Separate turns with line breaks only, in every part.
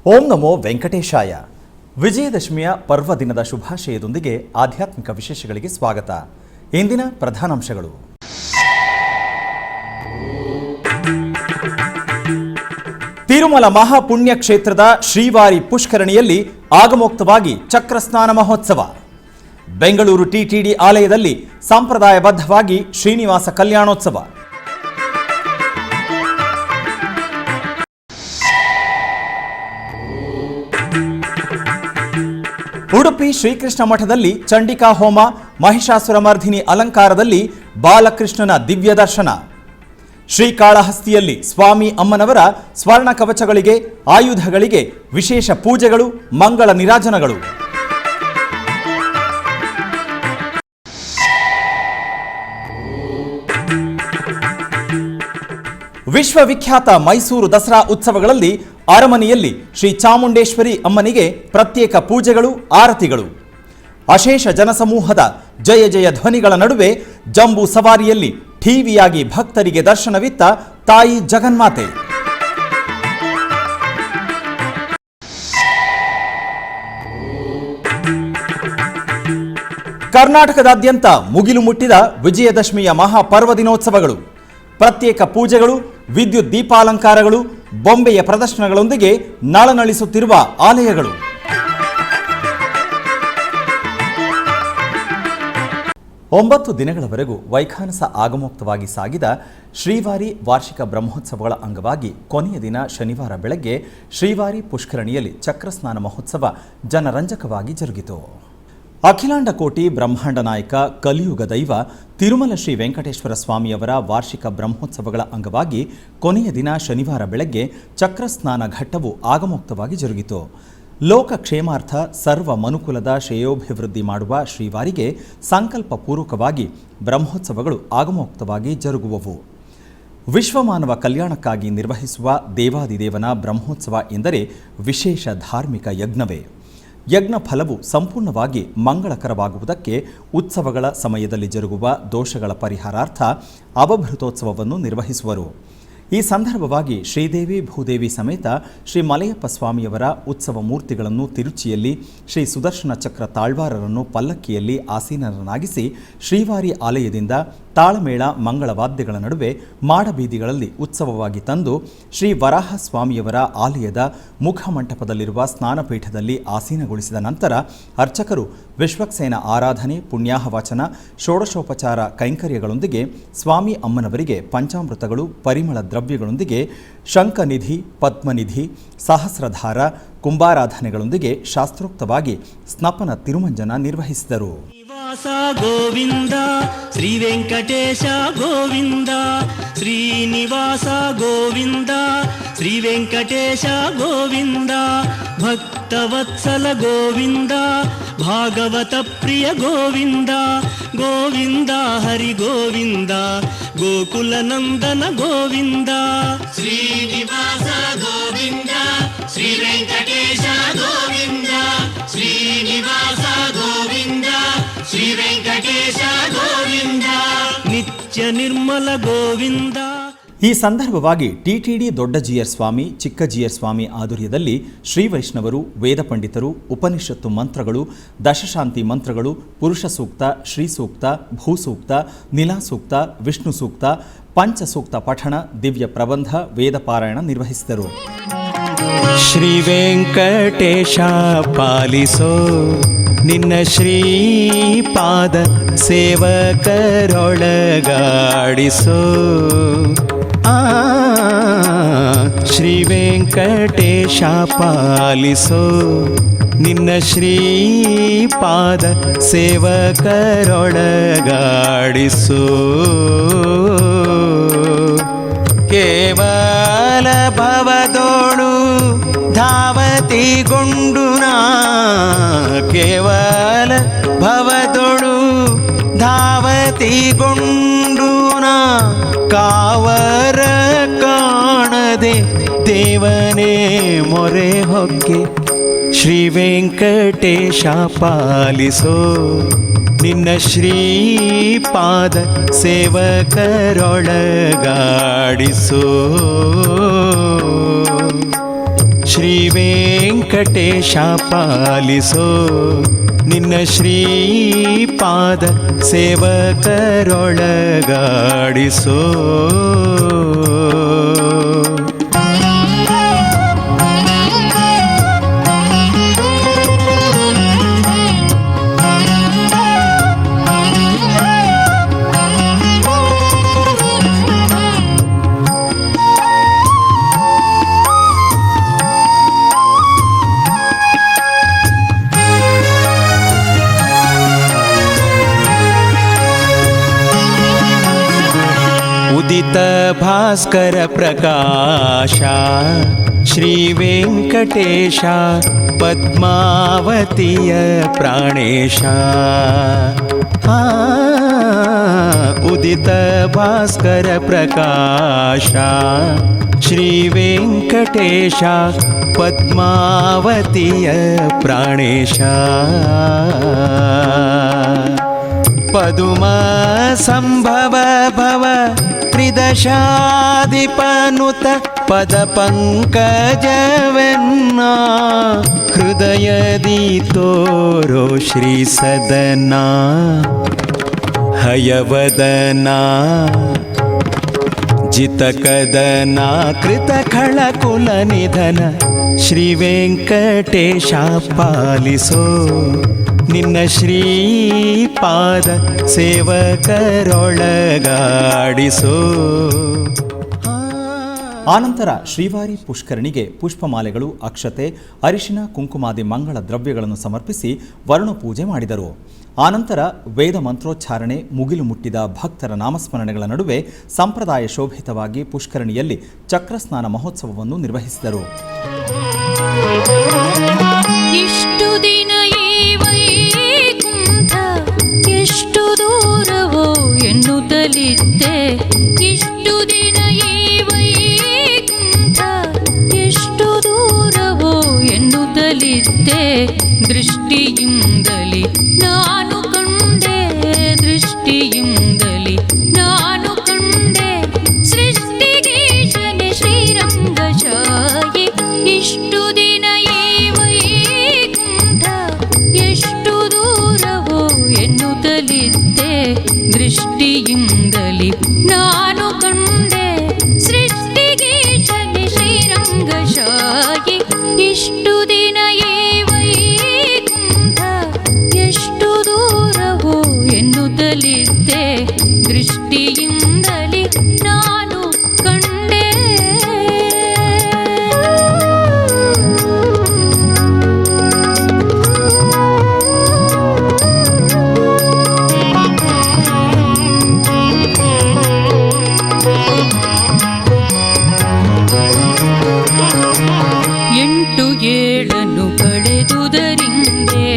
ಓಂ ನಮೋ ವೆಂಕಟೇಶಾಯ. ವಿಜಯದಶಮಿಯ ಪರ್ವದಿನದ ಶುಭಾಶಯದೊಂದಿಗೆ ಆಧ್ಯಾತ್ಮಿಕ ವಿಶೇಷಗಳಿಗೆ ಸ್ವಾಗತ. ಇಂದಿನ ಪ್ರಧಾನಾಂಶಗಳು. ತಿರುಮಲ ಮಹಾಪುಣ್ಯ ಕ್ಷೇತ್ರದ ಶ್ರೀವಾರಿ ಪುಷ್ಕರಣಿಯಲ್ಲಿ ಆಗಮೋಕ್ತವಾಗಿ ಚಕ್ರಸ್ನಾನ ಮಹೋತ್ಸವ. ಬೆಂಗಳೂರು ಟಿಟಿಡಿ ಆಲಯದಲ್ಲಿ ಸಂಪ್ರದಾಯಬದ್ಧವಾಗಿ ಶ್ರೀನಿವಾಸ ಕಲ್ಯಾಣೋತ್ಸವ. ಉಡುಪಿ ಶ್ರೀಕೃಷ್ಣ ಮಠದಲ್ಲಿ ಚಂಡಿಕಾ ಹೋಮ, ಮಹಿಷಾಸುರಮರ್ಧಿನಿ ಅಲಂಕಾರದಲ್ಲಿ ಬಾಲಕೃಷ್ಣನ ದಿವ್ಯ ದರ್ಶನ. ಶ್ರೀಕಾಳಹಸ್ತಿಯಲ್ಲಿ ಸ್ವಾಮಿ ಅಮ್ಮನವರ ಸ್ವರ್ಣ ಕವಚಗಳಿಗೆ, ಆಯುಧಗಳಿಗೆ ವಿಶೇಷ ಪೂಜೆಗಳು, ಮಂಗಳ ನಿರಾಜನಗಳು. ವಿಶ್ವವಿಖ್ಯಾತ ಮೈಸೂರು ದಸರಾ ಉತ್ಸವಗಳಲ್ಲಿ ಅರಮನೆಯಲ್ಲಿ ಶ್ರೀ ಚಾಮುಂಡೇಶ್ವರಿ ಅಮ್ಮನಿಗೆ ಪ್ರತ್ಯೇಕ ಪೂಜೆಗಳು, ಆರತಿಗಳು. ಅಶೇಷ ಜನಸಮೂಹದ ಜಯ ಜಯ ಧ್ವನಿಗಳ ನಡುವೆ ಜಂಬೂ ಸವಾರಿಯಲ್ಲಿ ಠೀವಿಯಾಗಿ ಭಕ್ತರಿಗೆ ದರ್ಶನವಿತ್ತ ತಾಯಿ ಜಗನ್ಮಾತೆ. ಕರ್ನಾಟಕದಾದ್ಯಂತ ಮುಗಿಲು ಮುಟ್ಟಿದ ವಿಜಯದಶಮಿಯ ಮಹಾಪರ್ವದಿನೋತ್ಸವಗಳು. ಪ್ರತ್ಯೇಕ ಪೂಜೆಗಳು, ವಿದ್ಯುತ್ ದೀಪಾಲಂಕಾರಗಳು, ಬೊಂಬೆಯ ಪ್ರದರ್ಶನಗಳೊಂದಿಗೆ ನಳನಳಿಸುತ್ತಿರುವ ಆಲಯಗಳು. ಒಂಬತ್ತು ದಿನಗಳವರೆಗೂ ವೈಖಾನಸ ಆಗಮೋಕ್ತವಾಗಿ ಸಾಗಿದ ಶ್ರೀವಾರಿ ವಾರ್ಷಿಕ ಬ್ರಹ್ಮೋತ್ಸವಗಳ ಅಂಗವಾಗಿ ಕೊನೆಯ ದಿನ ಶನಿವಾರ ಬೆಳಗ್ಗೆ ಶ್ರೀವಾರಿ ಪುಷ್ಕರಣಿಯಲ್ಲಿ ಚಕ್ರಸ್ನಾನ ಮಹೋತ್ಸವ ಜನರಂಜಕವಾಗಿ ಜರುಗಿತು. ಅಖಿಲಾಂಡ ಕೋಟಿ ಬ್ರಹ್ಮಾಂಡ ನಾಯಕ ಕಲಿಯುಗ ದೈವ ತಿರುಮಲ ಶ್ರೀ ವೆಂಕಟೇಶ್ವರ ಸ್ವಾಮಿಯವರ ವಾರ್ಷಿಕ ಬ್ರಹ್ಮೋತ್ಸವಗಳ ಅಂಗವಾಗಿ ಕೊನೆಯ ದಿನ ಶನಿವಾರ ಬೆಳಗ್ಗೆ ಚಕ್ರಸ್ನಾನ ಘಟ್ಟವು ಆಗಮೋಕ್ತವಾಗಿ ಜರುಗಿತು. ಲೋಕ ಕ್ಷೇಮಾರ್ಥ ಸರ್ವ ಮನುಕುಲದ ಶ್ರೇಯೋಭಿವೃದ್ಧಿ ಮಾಡುವ ಶ್ರೀವಾರಿಗೆ ಸಂಕಲ್ಪ ಪೂರ್ವಕವಾಗಿ ಬ್ರಹ್ಮೋತ್ಸವಗಳು ಆಗಮೋಕ್ತವಾಗಿ ಜರುಗುವವು. ವಿಶ್ವಮಾನವ ಕಲ್ಯಾಣಕ್ಕಾಗಿ ನಿರ್ವಹಿಸುವ ದೇವಾದಿದೇವನ ಬ್ರಹ್ಮೋತ್ಸವ ಎಂದರೆ ವಿಶೇಷ ಧಾರ್ಮಿಕ ಯಜ್ಞವೇ. ಯಜ್ಞ ಫಲವು ಸಂಪೂರ್ಣವಾಗಿ ಮಂಗಳಕರವಾಗುವುದಕ್ಕೆ ಉತ್ಸವಗಳ ಸಮಯದಲ್ಲಿ ಜರುಗುವ ದೋಷಗಳ ಪರಿಹಾರಾರ್ಥ ಅವಭೃತೋತ್ಸವವನ್ನು ನಿರ್ವಹಿಸುವರು. ಈ ಸಂದರ್ಭವಾಗಿ ಶ್ರೀದೇವಿ ಭೂದೇವಿ ಸಮೇತ ಶ್ರೀ ಮಲಯಪ್ಪ ಸ್ವಾಮಿಯವರ ಉತ್ಸವ ಮೂರ್ತಿಗಳನ್ನು ತಿರುಚಿಯಲ್ಲಿ, ಶ್ರೀ ಸುದರ್ಶನ ಚಕ್ರ ತಾಳ್ವಾರರನ್ನು ಪಲ್ಲಕ್ಕಿಯಲ್ಲಿ ಆಸೀನರನ್ನಾಗಿಸಿ ಶ್ರೀವಾರಿ ಆಲಯದಿಂದ ತಾಳಮೇಳ ಮಂಗಳವಾದ್ಯಗಳ ನಡುವೆ ಮಾಡಬೀದಿಗಳಲ್ಲಿ ಉತ್ಸವವಾಗಿ ತಂದು ಶ್ರೀ ವರಾಹ ಸ್ವಾಮಿಯವರ ಆಲಯದ ಮುಖಮಂಟಪದಲ್ಲಿರುವ ಸ್ನಾನಪೀಠದಲ್ಲಿ ಆಸೀನಗೊಳಿಸಿದ ನಂತರ ಅರ್ಚಕರು ವಿಶ್ವಕ್ಸೇನ ಆರಾಧನೆ, ಪುಣ್ಯಾಹವಾಚನ, ಷೋಡಶೋಪಚಾರ ಕೈಂಕರ್ಯಗಳೊಂದಿಗೆ ಸ್ವಾಮಿ ಅಮ್ಮನವರಿಗೆ ಪಂಚಾಮೃತಗಳು, ಪರಿಮಳ ದ್ರವ್ಯಗಳೊಂದಿಗೆ ಶಂಖನಿಧಿ, ಪದ್ಮನಿಧಿ, ಸಹಸ್ರಧಾರ, ಕುಂಭಾರಾಧನೆಗಳೊಂದಿಗೆ ಶಾಸ್ತ್ರೋಕ್ತವಾಗಿ ಸ್ನಪನ ತಿರುಮಂಜನ ನಿರ್ವಹಿಸಿದರು.
ಗೋವಿಂದ ಶ್ರೀ ವೆಂಕಟೇಶ ಗೋವಿಂದ, ಶ್ರೀನಿವಾಸ ಗೋವಿಂದ, ಶ್ರೀ ವೆಂಕಟೇಶ ಗೋವಿಂದ, ಭಕ್ತವತ್ಸಲ ಗೋವಿಂದ, ಭಾಗವತ ಪ್ರಿಯ ಗೋವಿಂದ, ಗೋವಿಂದ ಹರಿ ಗೋವಿಂದ, ಗೋಕುಲ ನಂದನ ಗೋವಿಂದ. ಶ್ರೀನಿವಾಸ ಗೋವಿಂದ, ಶ್ರೀ ವೆಂಕಟೇಶ ಗೋವಿಂದ, ಶ್ರೀನಿವಾಸ ಗೋವಿಂದ, ಶ್ರೀ ವೆಂಕಟೇಶ ಗೋವಿಂದ, ನಿತ್ಯ ನಿರ್ಮಲ ಗೋವಿಂದ.
ಈ ಸಂದರ್ಭವಾಗಿ ಟಿಟಿಡಿ ದೊಡ್ಡ ಜಿಯರ್ ಸ್ವಾಮಿ, ಚಿಕ್ಕ ಜಿಯರ್ ಸ್ವಾಮಿ ಆಧ್ವರ್ಯದಲ್ಲಿ ಶ್ರೀ ವೈಷ್ಣವರು, ವೇದ ಪಂಡಿತರು, ಉಪನಿಷತ್ತು ಮಂತ್ರಗಳು, ದಶಶಾಂತಿ ಮಂತ್ರಗಳು, ಪುರುಷ ಸೂಕ್ತ, ಶ್ರೀ ಸೂಕ್ತ, ಭೂಸೂಕ್ತ, ನಿಲಾ ಸೂಕ್ತ, ವಿಷ್ಣು ಸೂಕ್ತ, ಪಂಚಸೂಕ್ತ ಪಠಣ, ದಿವ್ಯ ಪ್ರಬಂಧ, ವೇದ ಪಾರಾಯಣ ನಿರ್ವಹಿಸಿದರು.
ಶ್ರೀ ವೆಂಕಟೇಶ ಪಾಲಿಸೋ ನಿನ್ನ ಶ್ರೀಪಾದ ಸೇವಕರೊಳಗಾಡಿಸೋ. ಶ್ರೀ ವೆಂಕಟೇಶ ಪಾಲಿಸೋ ನಿನ್ನ ಶ್ರೀಪಾದ ಸೇವಕರೊಳಗಾಡಿಸೋ. ಕೇವಲ ಭವದೋಳು ಧಾವತಿಗೊಂಡುನಾ, ಕೇವಲ ಭವದೊಳು ಧಾವತಿಗೊಂಡುನಾ, ಕಾವರ ಕಾಣದೆ ದೇವನೇ ಮೊರೆ ಹೊಕ್ಕೆ. ಶ್ರೀ ವೆಂಕಟೇಶ ಪಾಲಿಸೋ ನಿನ್ನ ಶ್ರೀಪಾದ ಸೇವಕರೊಳಗಾಡಿಸೋ. ಶ್ರೀ ವೆಂಕಟೇಶ ಪಾಲಿಸೋ ನಿನ್ನ ಶ್ರೀಪಾದ ಸೇವಕರೊಳಗಾಡಿಸೋ. ಉದಿತ ಭಾಸ್ಕರ ಪ್ರಕಾಶ ಶ್ರೀ ವೆಂಕಟೇಶ ಪದ್ಮಾವತಿಯ ಪ್ರಾಣೇಶ. ಉದಿತ ಭಾಸ್ಕರ ಪ್ರಕಾಶ ಶ್ರೀ ವೆಂಕಟೇಶ ಪದ್ಮಾವತಿಯ ಪ್ರಾಣೇಶ. ಪದುಮ ಸಂಭವ ಭವ ತ್ರಿದಶಾಧಿಪನುತ ಪದ ಪಂಕಜವೆನ್ನ ಹೃದಯದಿ ತೋರೋ ಶ್ರೀ ಸದನ ಹಯವದನ ಜಿತಕದನ ಕೃತ ಖಳ ಕುಲ ನಿಧನ ಶ್ರೀ ವೆಂಕಟೇಶ ಪಾಲಿಸೋ ನಿನ್ನ ಶ್ರೀಪಾದ ಸೇವಕರೊಳಗಾಡಿಸೋ.
ಆನಂತರ ಶ್ರೀವಾರಿ ಪುಷ್ಕರಣಿಗೆ ಪುಷ್ಪಮಾಲೆಗಳು, ಅಕ್ಷತೆ, ಅರಿಶಿನ, ಕುಂಕುಮಾದಿ ಮಂಗಳ ದ್ರವ್ಯಗಳನ್ನು ಸಮರ್ಪಿಸಿ ವರುಣ ಪೂಜೆ ಮಾಡಿದರು. ಆನಂತರ ವೇದ ಮಂತ್ರೋಚ್ಚಾರಣೆ, ಮುಗಿಲು ಮುಟ್ಟಿದ ಭಕ್ತರ ನಾಮಸ್ಮರಣೆಗಳ ನಡುವೆ ಸಂಪ್ರದಾಯ ಶೋಭಿತವಾಗಿ ಪುಷ್ಕರಣಿಯಲ್ಲಿ ಚಕ್ರಸ್ನಾನ ಮಹೋತ್ಸವವನ್ನು ನಿರ್ವಹಿಸಿದರು.
ಇಷ್ಟು ದಿನ ಈ ವೈಕುಂಠ ಎಷ್ಟು ದೂರವೋ ಎನ್ನುತ್ತಲಿದ್ದೆ, ಇಷ್ಟು ದಿನ ಈ ವೈಕುಂಠ ಎಷ್ಟು ದೂರವೋ ಎನ್ನುತ್ತಲಿದ್ದೆ. ದೃಷ್ಟಿಯಿಂದಲಿ ನಾನು ಕಂಡೆ, ದೃಷ್ಟಿಯಿಂದಲಿ ನಾನು ಕಂಡೆ ಸೃಷ್ಟಿಗೀಶನೆ ಶ್ರೀರಂಗಶಾಹಿ. ಇಷ್ಟು ದಿನ ಈ ವೈಕುಂಠ ಎಷ್ಟು ದೂರವೋ ಎನ್ನುತ್ತಲಿದ್ದೆ, ದೃಷ್ಟಿಯಿಂದಲಿ ನಾನು ಕಂಡೆ ಸೃಷ್ಟಿಗೀಶನೆ ಶ್ರೀರಂಗಶಾಹಿ. ಇಷ್ಟು ದಿನ ಈ ವೈಕುಂಠ ಎಷ್ಟು ದೂರವೋ ಎನ್ನುತ್ತಲಿದ್ದೆ, ದೃಷ್ಟಿಯಿಂದಲಿ ನಾನು ಕಂಡೆ. ಎಂಟು ಏಳನ್ನು ಕಳೆದುದರಿಂದೆ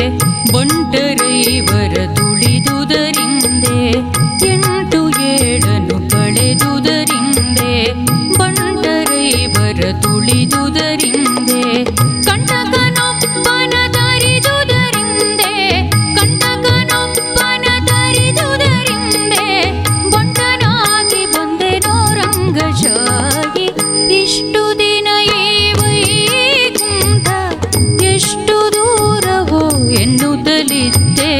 ಬಂಟರೈವರ ತುಳಿದುದರಿಂದೆ, ಎಂಟು ಏಳನ್ನು ಕಳೆದುದರಿಂದೆ ಬಂಟರೈವರ ತುಳಿದುದರಿಂದೆ, ಕಂಟಕನೊಬ್ಬನ ತರಿದುದರಿಂದೆ, ಕಂಟಕನೊಬ್ಬನ ತರಿದುದರಿಂದೆ ಬಂಟನಾಗಿ ಬಂದೆನೋ ರಂಗಶಾಹಿ. ಇಷ್ಟು ದಿನ ಈ ವೈಕುಂಠ ಎಷ್ಟು ದೂರವೋ ಎನ್ನುತ್ತಲಿದ್ದೆ,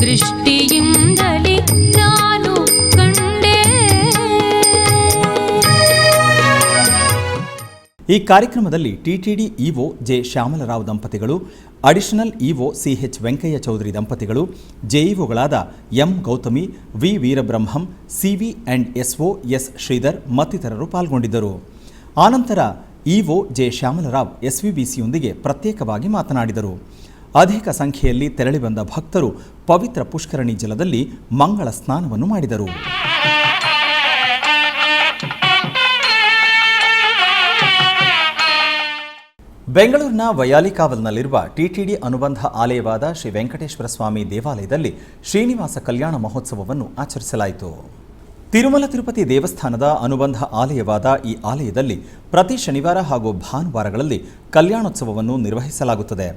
ದೃಷ್ಟಿಯಿಂದಲಿ ನಾನು ಕಂಡೆ.
ಈ ಕಾರ್ಯಕ್ರಮದಲ್ಲಿ ಟಿಟಿಡಿ ಇಒ ಜೆ ಶ್ಯಾಮಲರಾವ್ ದಂಪತಿಗಳು, additional EO CH Venkaiah Chowdary ದಂಪತಿಗಳು, ಜೆಇಒಗಳಾದ M Gautami, V Veerabrahmam, CV and SO S Sridhar ಮತ್ತಿತರರು ಪಾಲ್ಗೊಂಡಿದ್ದರು. ಆನಂತರ ಇಒ ಜೆ ಶ್ಯಾಮಲರಾವ್ ಎಸ್ವಿಬಿಸಿಯೊಂದಿಗೆ ಪ್ರತ್ಯೇಕವಾಗಿ ಮಾತನಾಡಿದರು. ಅಧಿಕ ಸಂಖ್ಯೆಯಲ್ಲಿ ತೆರಳಿ ಬಂದ ಭಕ್ತರು ಪವಿತ್ರ ಪುಷ್ಕರಣಿ ಜಲದಲ್ಲಿ ಮಂಗಳ ಸ್ನಾನವನ್ನು ಮಾಡಿದರು. ಬೆಂಗಳೂರಿನ ವಯಾಲಿಕಾವಲ್ನಲ್ಲಿರುವ ಟಿಟಿಡಿ ಅನುಬಂಧ ಆಲಯವಾದ ಶ್ರೀ ವೆಂಕಟೇಶ್ವರ ಸ್ವಾಮಿ ದೇವಾಲಯದಲ್ಲಿ ಶ್ರೀನಿವಾಸ ಕಲ್ಯಾಣ ಮಹೋತ್ಸವವನ್ನು ಆಚರಿಸಲಾಯಿತು. ತಿರುಮಲ ತಿರುಪತಿ ದೇವಸ್ಥಾನದ ಅನುಬಂಧ ಆಲಯವಾದ ಈ ಆಲಯದಲ್ಲಿ ಪ್ರತಿ ಶನಿವಾರ ಹಾಗೂ ಭಾನುವಾರಗಳಲ್ಲಿ ಕಲ್ಯಾಣೋತ್ಸವವನ್ನು ನಿರ್ವಹಿಸಲಾಗುತ್ತದೆ.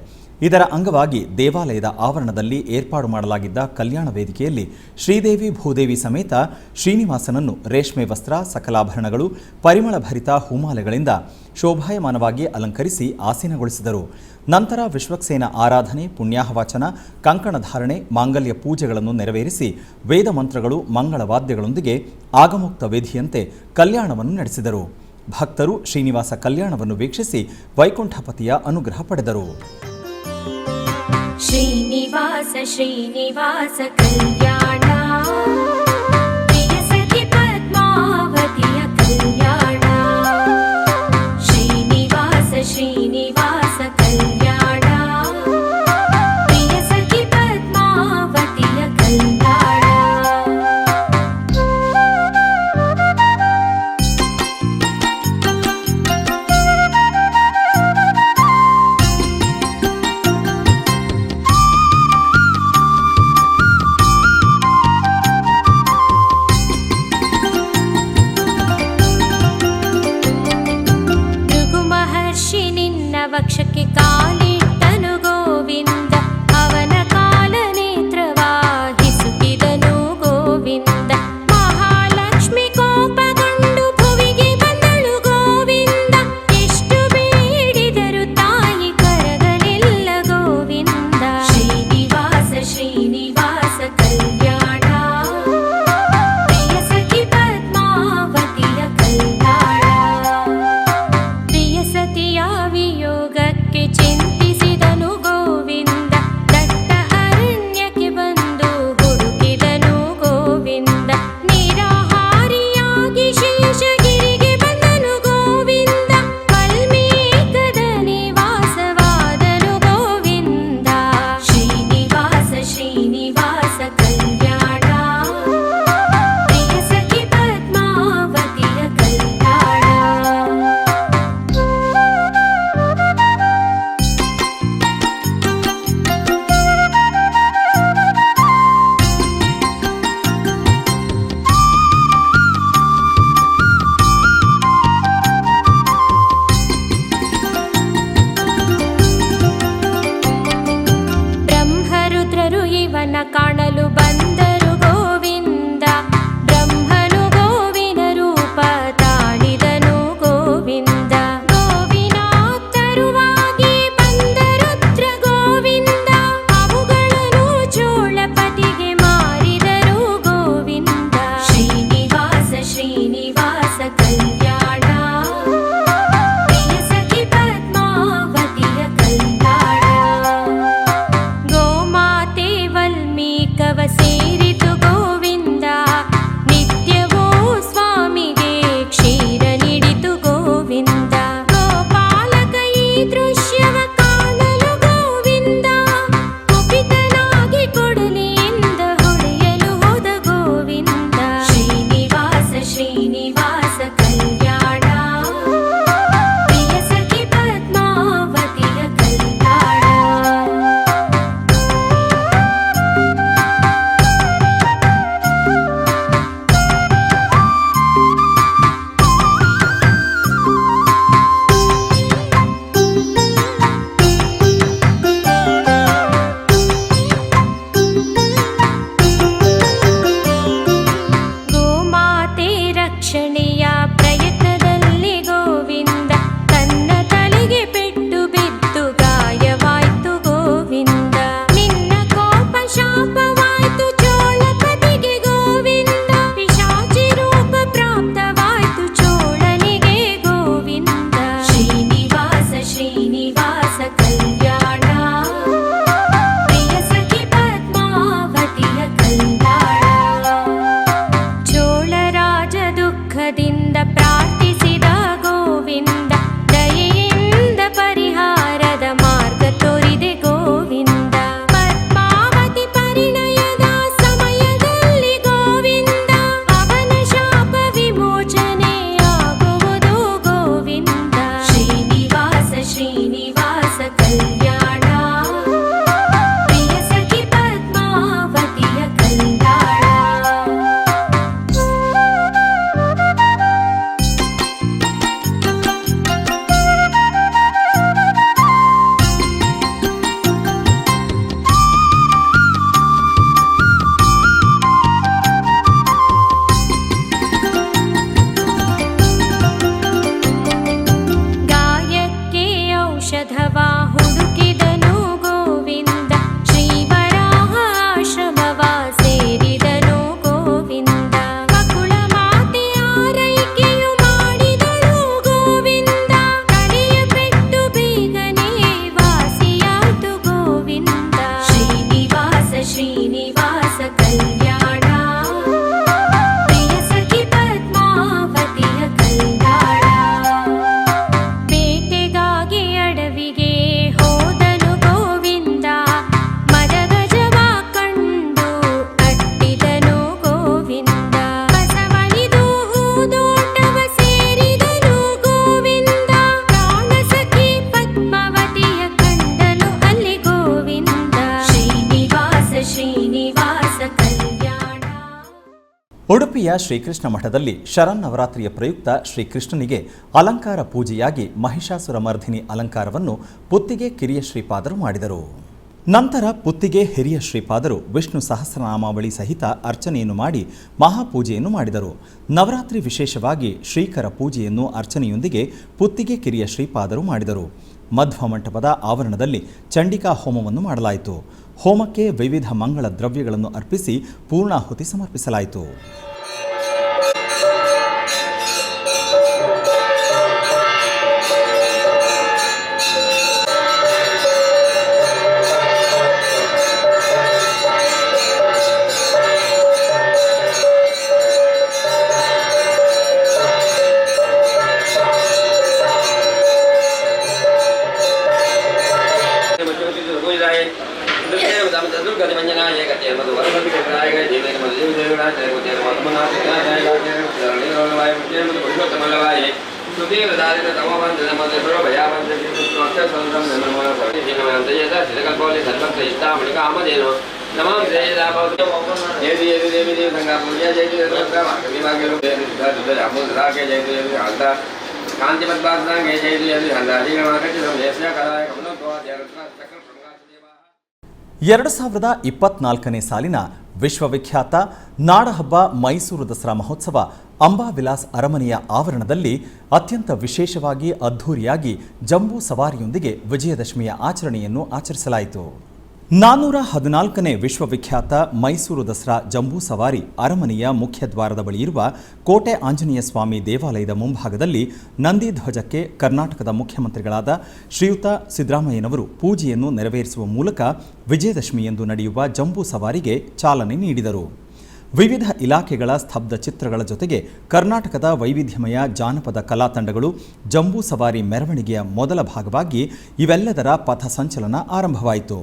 ಇದರ ಅಂಗವಾಗಿ ದೇವಾಲಯದ ಆವರಣದಲ್ಲಿ ಏರ್ಪಾಡು ಮಾಡಲಾಗಿದ್ದ ಕಲ್ಯಾಣ ವೇದಿಕೆಯಲ್ಲಿ ಶ್ರೀದೇವಿ ಭೂದೇವಿ ಸಮೇತ ಶ್ರೀನಿವಾಸನನ್ನು ರೇಷ್ಮೆ ವಸ್ತ್ರ, ಸಕಲಾಭರಣಗಳು, ಪರಿಮಳ ಭರಿತ ಹೂಮಾಲೆಗಳಿಂದ ಶೋಭಾಯಮಾನವಾಗಿ ಅಲಂಕರಿಸಿ ಆಸೀನಗೊಳಿಸಿದರು. ನಂತರ ವಿಶ್ವಕ್ಸೇನ ಆರಾಧನೆ, ಪುಣ್ಯಾಹವಾಚನ, ಕಂಕಣಧಾರಣೆ, ಮಾಂಗಲ್ಯ ಪೂಜೆಗಳನ್ನು ನೆರವೇರಿಸಿ ವೇದ ಮಂತ್ರಗಳು, ಮಂಗಳವಾದ್ಯಗಳೊಂದಿಗೆ ಆಗಮೋಕ್ತ ವಿಧಿಯಂತೆ ಕಲ್ಯಾಣವನ್ನು ನಡೆಸಿದರು. ಭಕ್ತರು ಶ್ರೀನಿವಾಸ ಕಲ್ಯಾಣವನ್ನು ವೀಕ್ಷಿಸಿ ವೈಕುಂಠಪತಿಯ ಅನುಗ್ರಹ ಪಡೆದರು.
ಶ್ರೀನಿವಾಸ ಶ್ರೀನಿವಾಸ ಕಲ್ಯಾಣ, ಪ್ರಿಯ ಸಖಿ ಪದ್ಮಾವತಿಯ ಕಲ್ಯಾಣ. ಶ್ರೀನಿವಾಸ ಶ್ರೀನಿವಾಸ ಕಲ್ಯಾಣ, ಪ್ರಿಯ ಸಖಿ ಪದ್ಮಾವತಿಯ ಕಲ್ಯಾಣ. ವಕ್ಷಕ್ಕೆ ಕಾಲಿಟ್ಟನು ಗೋವಿಂದ, ಅವನ ಕಾಲ ನೇತ್ರವಾಗಿಸುತ್ತಿದನು ಗೋವಿಂದ. ಮಹಾಲಕ್ಷ್ಮಿ ಕೋಪಗೊಂಡು ಭುವಿಗೆ ಬಂದಳು ಗೋವಿಂದ, ಎಷ್ಟು ಬೇಡಿದರು ತಾಯಿ ಕರಗಲಿಲ್ಲ ಗೋವಿಂದ. ಶ್ರೀನಿವಾಸ ಶ್ರೀನಿವಾಸ ಕಲ್ಯಾಣ, ಪ್ರಿಯ ಸಖಿ ಪದ್ಮಾವತಿಯ ಕಲ್ಯಾಣ. ಪ್ರಿಯ ಸತಿಯ ವಿಯೋಗಕ್ಕೆ ಚಿಂತಿಸಿದನು ಗೋವಿಂದ, ದಟ್ಟ ಅರಣ್ಯಕ್ಕೆ ಬಂದು ಹುಡುಕಿದನು ಗೋವಿಂದ. ನಿರಾಹಾರಿಯಾಗಿ ಶೇಷಗಿರಿಗೆ ಬಂದನು ಗೋವಿಂದ, ವಾಲ್ಮೀಕದ ನಿವಾಸವಾದನು ಗೋವಿಂದ. ಶ್ರೀನಿವಾಸ ಶ್ರೀನಿವಾಸ ಕಲ್ಯಾಣ, ಪ್ರಿಯ ಸಖಿ ಪದ್ಮಾವತಿಯ ಕಲ್ಯಾಣ. ಬ್ರಹ್ಮರುದ್ರರು ಇವನ ಕಾಣಲು ಬಂದರು ಗೋವಿಂದ, ಬ್ರಹ್ಮನು ಗೋವಿನ ರೂಪ ತಾಳಿದನು ಗೋವಿಂದ. ಗೋವಿನಾತ್ತರುವಾಗಿ ಬಂದ ರುದ್ರ ಗೋವಿಂದ, ಅವುಗಳನ್ನು ಚೋಳಪತಿಗೆ ಮಾರಿದರು ಗೋವಿಂದ. ಶ್ರೀನಿವಾಸ ಶ್ರೀನಿವಾಸ ಕಲ್ಯಾಣ, ಪ್ರಿಯ ಸಖಿ ಪದ್ಮಾವತಿಯ ಕಲ್ಯಾಣ. ಗೋಮಾತೆ ವಲ್ಮೀಕವ
ಉಡುಪಿಯ ಶ್ರೀಕೃಷ್ಣ ಮಠದಲ್ಲಿ ಶರನ್ನವರಾತ್ರಿಯ ಪ್ರಯುಕ್ತ ಶ್ರೀಕೃಷ್ಣನಿಗೆ ಅಲಂಕಾರ ಪೂಜೆಯಾಗಿ ಮಹಿಷಾಸುರ ಮರ್ಧಿನಿ ಅಲಂಕಾರವನ್ನು ಪುತ್ತಿಗೆ ಕಿರಿಯ ಶ್ರೀಪಾದರು ಮಾಡಿದರು. ನಂತರ ಪುತ್ತಿಗೆ ಹಿರಿಯ ಶ್ರೀಪಾದರು ವಿಷ್ಣು ಸಹಸ್ರನಾಮಾವಳಿ ಸಹಿತ ಅರ್ಚನೆಯನ್ನು ಮಾಡಿ ಮಹಾಪೂಜೆಯನ್ನು ಮಾಡಿದರು. ನವರಾತ್ರಿ ವಿಶೇಷವಾಗಿ ಶ್ರೀಕರ ಪೂಜೆಯನ್ನು ಅರ್ಚನೆಯೊಂದಿಗೆ ಪುತ್ತಿಗೆ ಕಿರಿಯ ಶ್ರೀಪಾದರು ಮಾಡಿದರು. ಮಧ್ವ ಮಂಟಪದ ಆವರಣದಲ್ಲಿ ಚಂಡಿಕಾ ಹೋಮವನ್ನು ಮಾಡಲಾಯಿತು. ಹೋಮಕ್ಕೆ ವಿವಿಧ ಮಂಗಳ ದ್ರವ್ಯಗಳನ್ನು ಅರ್ಪಿಸಿ ಪೂರ್ಣಾಹುತಿ ಸಮರ್ಪಿಸಲಾಯಿತು. ಎರಡು 2024ನೇ ಸಾಲಿನ ವಿಶ್ವವಿಖ್ಯಾತ ನಾಡಹಬ್ಬ ಮೈಸೂರು ದಸರಾ ಮಹೋತ್ಸವ ಅಂಬಾವಿಲಾಸ್ ಅರಮನೆಯ ಆವರಣದಲ್ಲಿ ಅತ್ಯಂತ ವಿಶೇಷವಾಗಿ ಅದ್ಧೂರಿಯಾಗಿ ಜಂಬೂ ಸವಾರಿಯೊಂದಿಗೆ ವಿಜಯದಶಮಿಯ ಆಚರಣೆಯನ್ನು ಆಚರಿಸಲಾಯಿತು. 414ನೇ ವಿಶ್ವವಿಖ್ಯಾತ ಮೈಸೂರು ದಸರಾ ಜಂಬೂ ಸವಾರಿ ಅರಮನೆಯ ಮುಖ್ಯ ದ್ವಾರದ ಬಳಿ ಇರುವ ಕೋಟೆ ಆಂಜನೇಯ ಸ್ವಾಮಿ ದೇವಾಲಯದ ಮುಂಭಾಗದಲ್ಲಿ ನಂದಿ ಧ್ವಜಕ್ಕೆ ಕರ್ನಾಟಕದ ಮುಖ್ಯಮಂತ್ರಿಗಳಾದ ಶ್ರೀಯುತ ಸಿದ್ದರಾಮಯ್ಯನವರು ಪೂಜೆಯನ್ನು ನೆರವೇರಿಸುವ ಮೂಲಕ ವಿಜಯದಶಮಿಯಂದು ನಡೆಯುವ ಜಂಬೂ ಸವಾರಿಗೆ ಚಾಲನೆ ನೀಡಿದರು. ವಿವಿಧ ಇಲಾಖೆಗಳ ಸ್ತಬ್ಧ ಚಿತ್ರಗಳ ಜೊತೆಗೆ ಕರ್ನಾಟಕದ ವೈವಿಧ್ಯಮಯ ಜಾನಪದ ಕಲಾ ತಂಡಗಳು ಜಂಬೂ ಸವಾರಿ ಮೆರವಣಿಗೆಯ ಮೊದಲ ಭಾಗವಾಗಿ ಇವೆಲ್ಲದರ ಪಥ ಸಂಚಲನ ಆರಂಭವಾಯಿತು.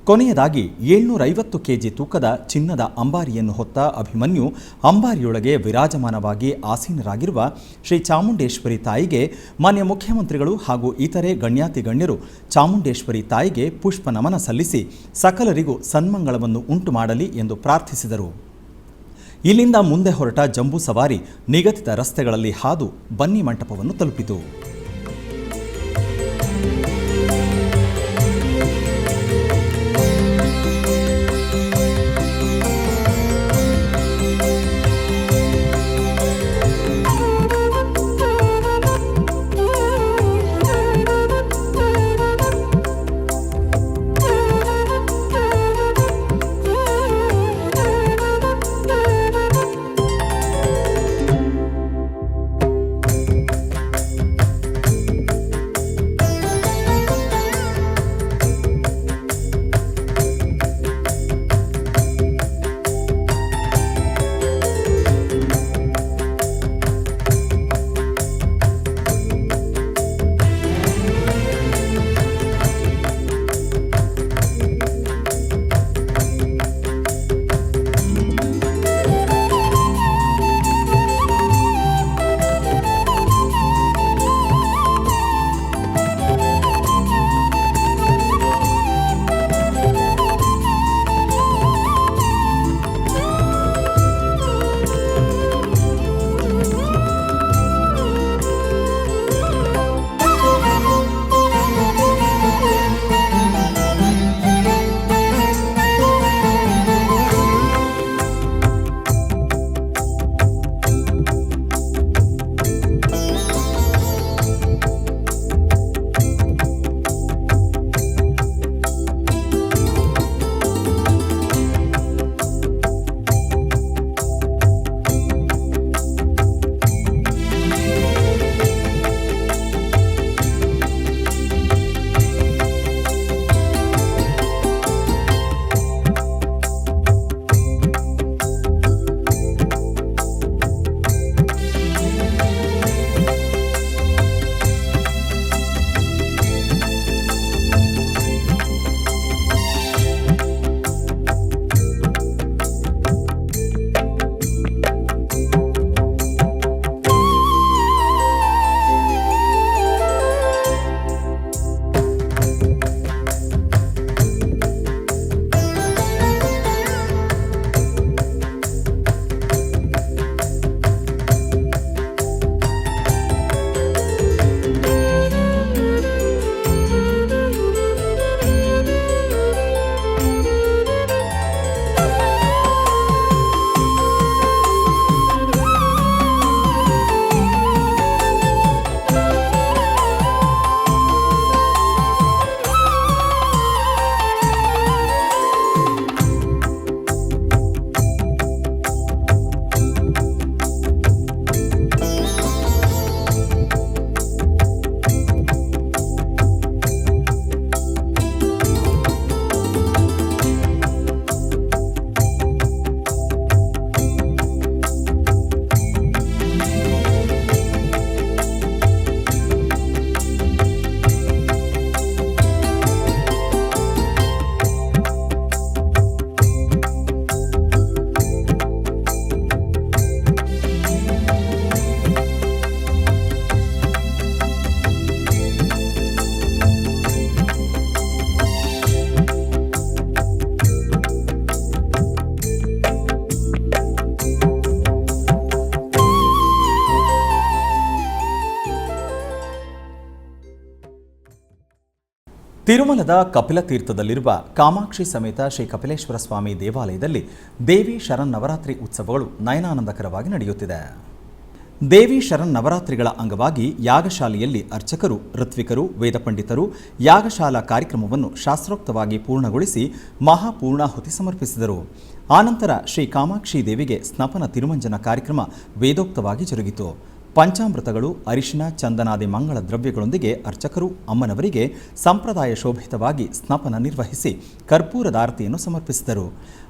ಕೊನೆಯದಾಗಿ 750 ಕೆಜಿ ತೂಕದ ಚಿನ್ನದ ಅಂಬಾರಿಯನ್ನು ಹೊತ್ತ ಅಭಿಮನ್ಯು ಅಂಬಾರಿಯೊಳಗೆ ವಿರಾಜಮಾನವಾಗಿ ಆಸೀನರಾಗಿರುವ ಶ್ರೀ ಚಾಮುಂಡೇಶ್ವರಿ ತಾಯಿಗೆ ಮಾನ್ಯ ಮುಖ್ಯಮಂತ್ರಿಗಳು ಹಾಗೂ ಇತರೆ ಗಣ್ಯಾತಿ ಗಣ್ಯರು ಚಾಮುಂಡೇಶ್ವರಿ ತಾಯಿಗೆ ಪುಷ್ಪ ನಮನ ಸಲ್ಲಿಸಿ ಸಕಲರಿಗೂ ಸನ್ಮಂಗಳವನ್ನು ಉಂಟು ಮಾಡಲಿ ಎಂದು ಪ್ರಾರ್ಥಿಸಿದರು. ಇಲ್ಲಿಂದ ಮುಂದೆ ಹೊರಟ ಜಂಬೂ ಸವಾರಿ ನಿಗದಿತ ರಸ್ತೆಗಳಲ್ಲಿ ಹಾದು ಬನ್ನಿ ಮಂಟಪವನ್ನು ತಲುಪಿತು. ತಿರುಮಲದ ಕಪಿಲತೀರ್ಥದಲ್ಲಿರುವ ಕಾಮಾಕ್ಷಿ ಸಮೇತ ಶ್ರೀ ಕಪಿಲೇಶ್ವರ ಸ್ವಾಮಿ ದೇವಾಲಯದಲ್ಲಿ ದೇವಿ ಶರನ್ನವರಾತ್ರಿ ಉತ್ಸವಗಳು ನಯನಾನಂದಕರವಾಗಿ ನಡೆಯುತ್ತಿದೆ. ದೇವಿ ಶರನ್ನವರಾತ್ರಿಗಳ ಅಂಗವಾಗಿ ಯಾಗಶಾಲೆಯಲ್ಲಿ ಅರ್ಚಕರು, ಋತ್ವಿಕರು, ವೇದಪಂಡಿತರು ಯಾಗಶಾಲಾ ಕಾರ್ಯಕ್ರಮವನ್ನು ಶಾಸ್ತ್ರೋಕ್ತವಾಗಿ ಪೂರ್ಣಗೊಳಿಸಿ ಮಹಾಪೂರ್ಣಾಹುತಿ ಸಮರ್ಪಿಸಿದರು. ಆನಂತರ ಶ್ರೀ ಕಾಮಾಕ್ಷಿ ದೇವಿಗೆ ಸ್ನಪನ ತಿರುಮಂಜನ ಕಾರ್ಯಕ್ರಮ ವೇದೋಕ್ತವಾಗಿ ಜರುಗಿತು. ಪಂಚಾಮೃತಗಳು, ಅರಿಶಿನ, ಚಂದನಾದಿ ಮಂಗಳ ದ್ರವ್ಯಗಳೊಂದಿಗೆ ಅರ್ಚಕರು ಅಮ್ಮನವರಿಗೆ ಸಂಪ್ರದಾಯ ಶೋಭಿತವಾಗಿ ಸ್ನಪನ ನಿರ್ವಹಿಸಿ ಕರ್ಪೂರದಾರತಿಯನ್ನು ಸಮರ್ಪಿಸಿದರು.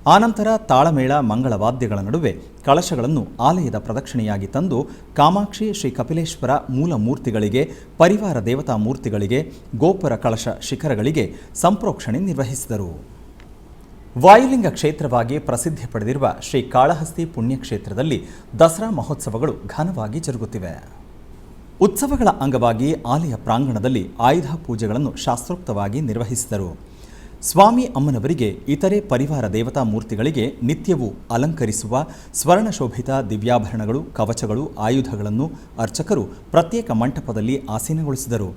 ಆನಂತರ ತಾಳಮೇಳ, ಮಂಗಳವಾದ್ಯಗಳ ನಡುವೆ ಕಳಶಗಳನ್ನು ಆಲಯದ ಪ್ರದಕ್ಷಿಣೆಯಾಗಿ ತಂದು ಕಾಮಾಕ್ಷಿ, ಶ್ರೀ ಕಪಿಲೇಶ್ವರ ಮೂಲ ಮೂರ್ತಿಗಳಿಗೆ, ಪರಿವಾರ ದೇವತಾ ಮೂರ್ತಿಗಳಿಗೆ, ಗೋಪುರ ಕಳಶ ಶಿಖರಗಳಿಗೆ ಸಂಪ್ರೋಕ್ಷಣೆ ನಿರ್ವಹಿಸಿದರು. ವಾಯುಲಿಂಗ ಕ್ಷೇತ್ರವಾಗಿ ಪ್ರಸಿದ್ಧಿ ಪಡೆದಿರುವ ಶ್ರೀ ಕಾಳಹಸ್ತಿ ಪುಣ್ಯಕ್ಷೇತ್ರದಲ್ಲಿ ದಸರಾ ಮಹೋತ್ಸವಗಳು ಘನವಾಗಿ ಜರುಗುತ್ತಿವೆ. ಉತ್ಸವಗಳ ಅಂಗವಾಗಿ ಆಲಯ ಪ್ರಾಂಗಣದಲ್ಲಿ ಆಯುಧ ಪೂಜೆಗಳನ್ನು ಶಾಸ್ತ್ರೋಕ್ತವಾಗಿ ನಿರ್ವಹಿಸಿದರು. ಸ್ವಾಮಿ ಅಮ್ಮನವರಿಗೆ ಇತರೆ ಪರಿವಾರ ದೇವತಾ ಮೂರ್ತಿಗಳಿಗೆ ನಿತ್ಯವೂ ಅಲಂಕರಿಸುವ ಸ್ವರ್ಣಶೋಭಿತ ದಿವ್ಯಾಭರಣಗಳು, ಕವಚಗಳು, ಆಯುಧಗಳನ್ನು ಅರ್ಚಕರು ಪ್ರತ್ಯೇಕ ಮಂಟಪದಲ್ಲಿ ಆಸೀನಗೊಳಿಸಿದರು.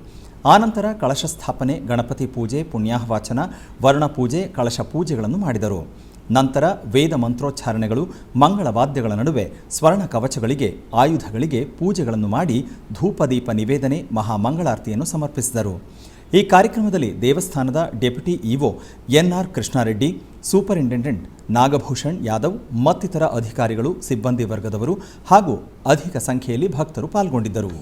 ಆನಂತರ ಕಳಶ ಸ್ಥಾಪನೆ, ಗಣಪತಿ ಪೂಜೆ, ಪುಣ್ಯಾಹವಾಚನ, ವರುಣ ಪೂಜೆ, ಕಳಶ ಪೂಜೆಗಳನ್ನು ಮಾಡಿದರು. ನಂತರ ವೇದ ಮಂತ್ರೋಚ್ಚಾರಣೆಗಳು, ಮಂಗಳವಾದ್ಯಗಳ ನಡುವೆ ಸ್ವರ್ಣ ಕವಚಗಳಿಗೆ, ಆಯುಧಗಳಿಗೆ ಪೂಜೆಗಳನ್ನು ಮಾಡಿ ಧೂಪದೀಪ ನಿವೇದನೆ, ಮಹಾಮಂಗಳಾರತಿಯನ್ನು ಸಮರ್ಪಿಸಿದರು. ಈ ಕಾರ್ಯಕ್ರಮದಲ್ಲಿ ದೇವಸ್ಥಾನದ deputy EO NR Krishnareddy, superintendent Nagabhushan Yadav ಮತ್ತಿತರ ಅಧಿಕಾರಿಗಳು, ಸಿಬ್ಬಂದಿ ವರ್ಗದವರು ಹಾಗೂ ಅಧಿಕ ಸಂಖ್ಯೆಯಲ್ಲಿ ಭಕ್ತರು ಪಾಲ್ಗೊಂಡಿದ್ದರು.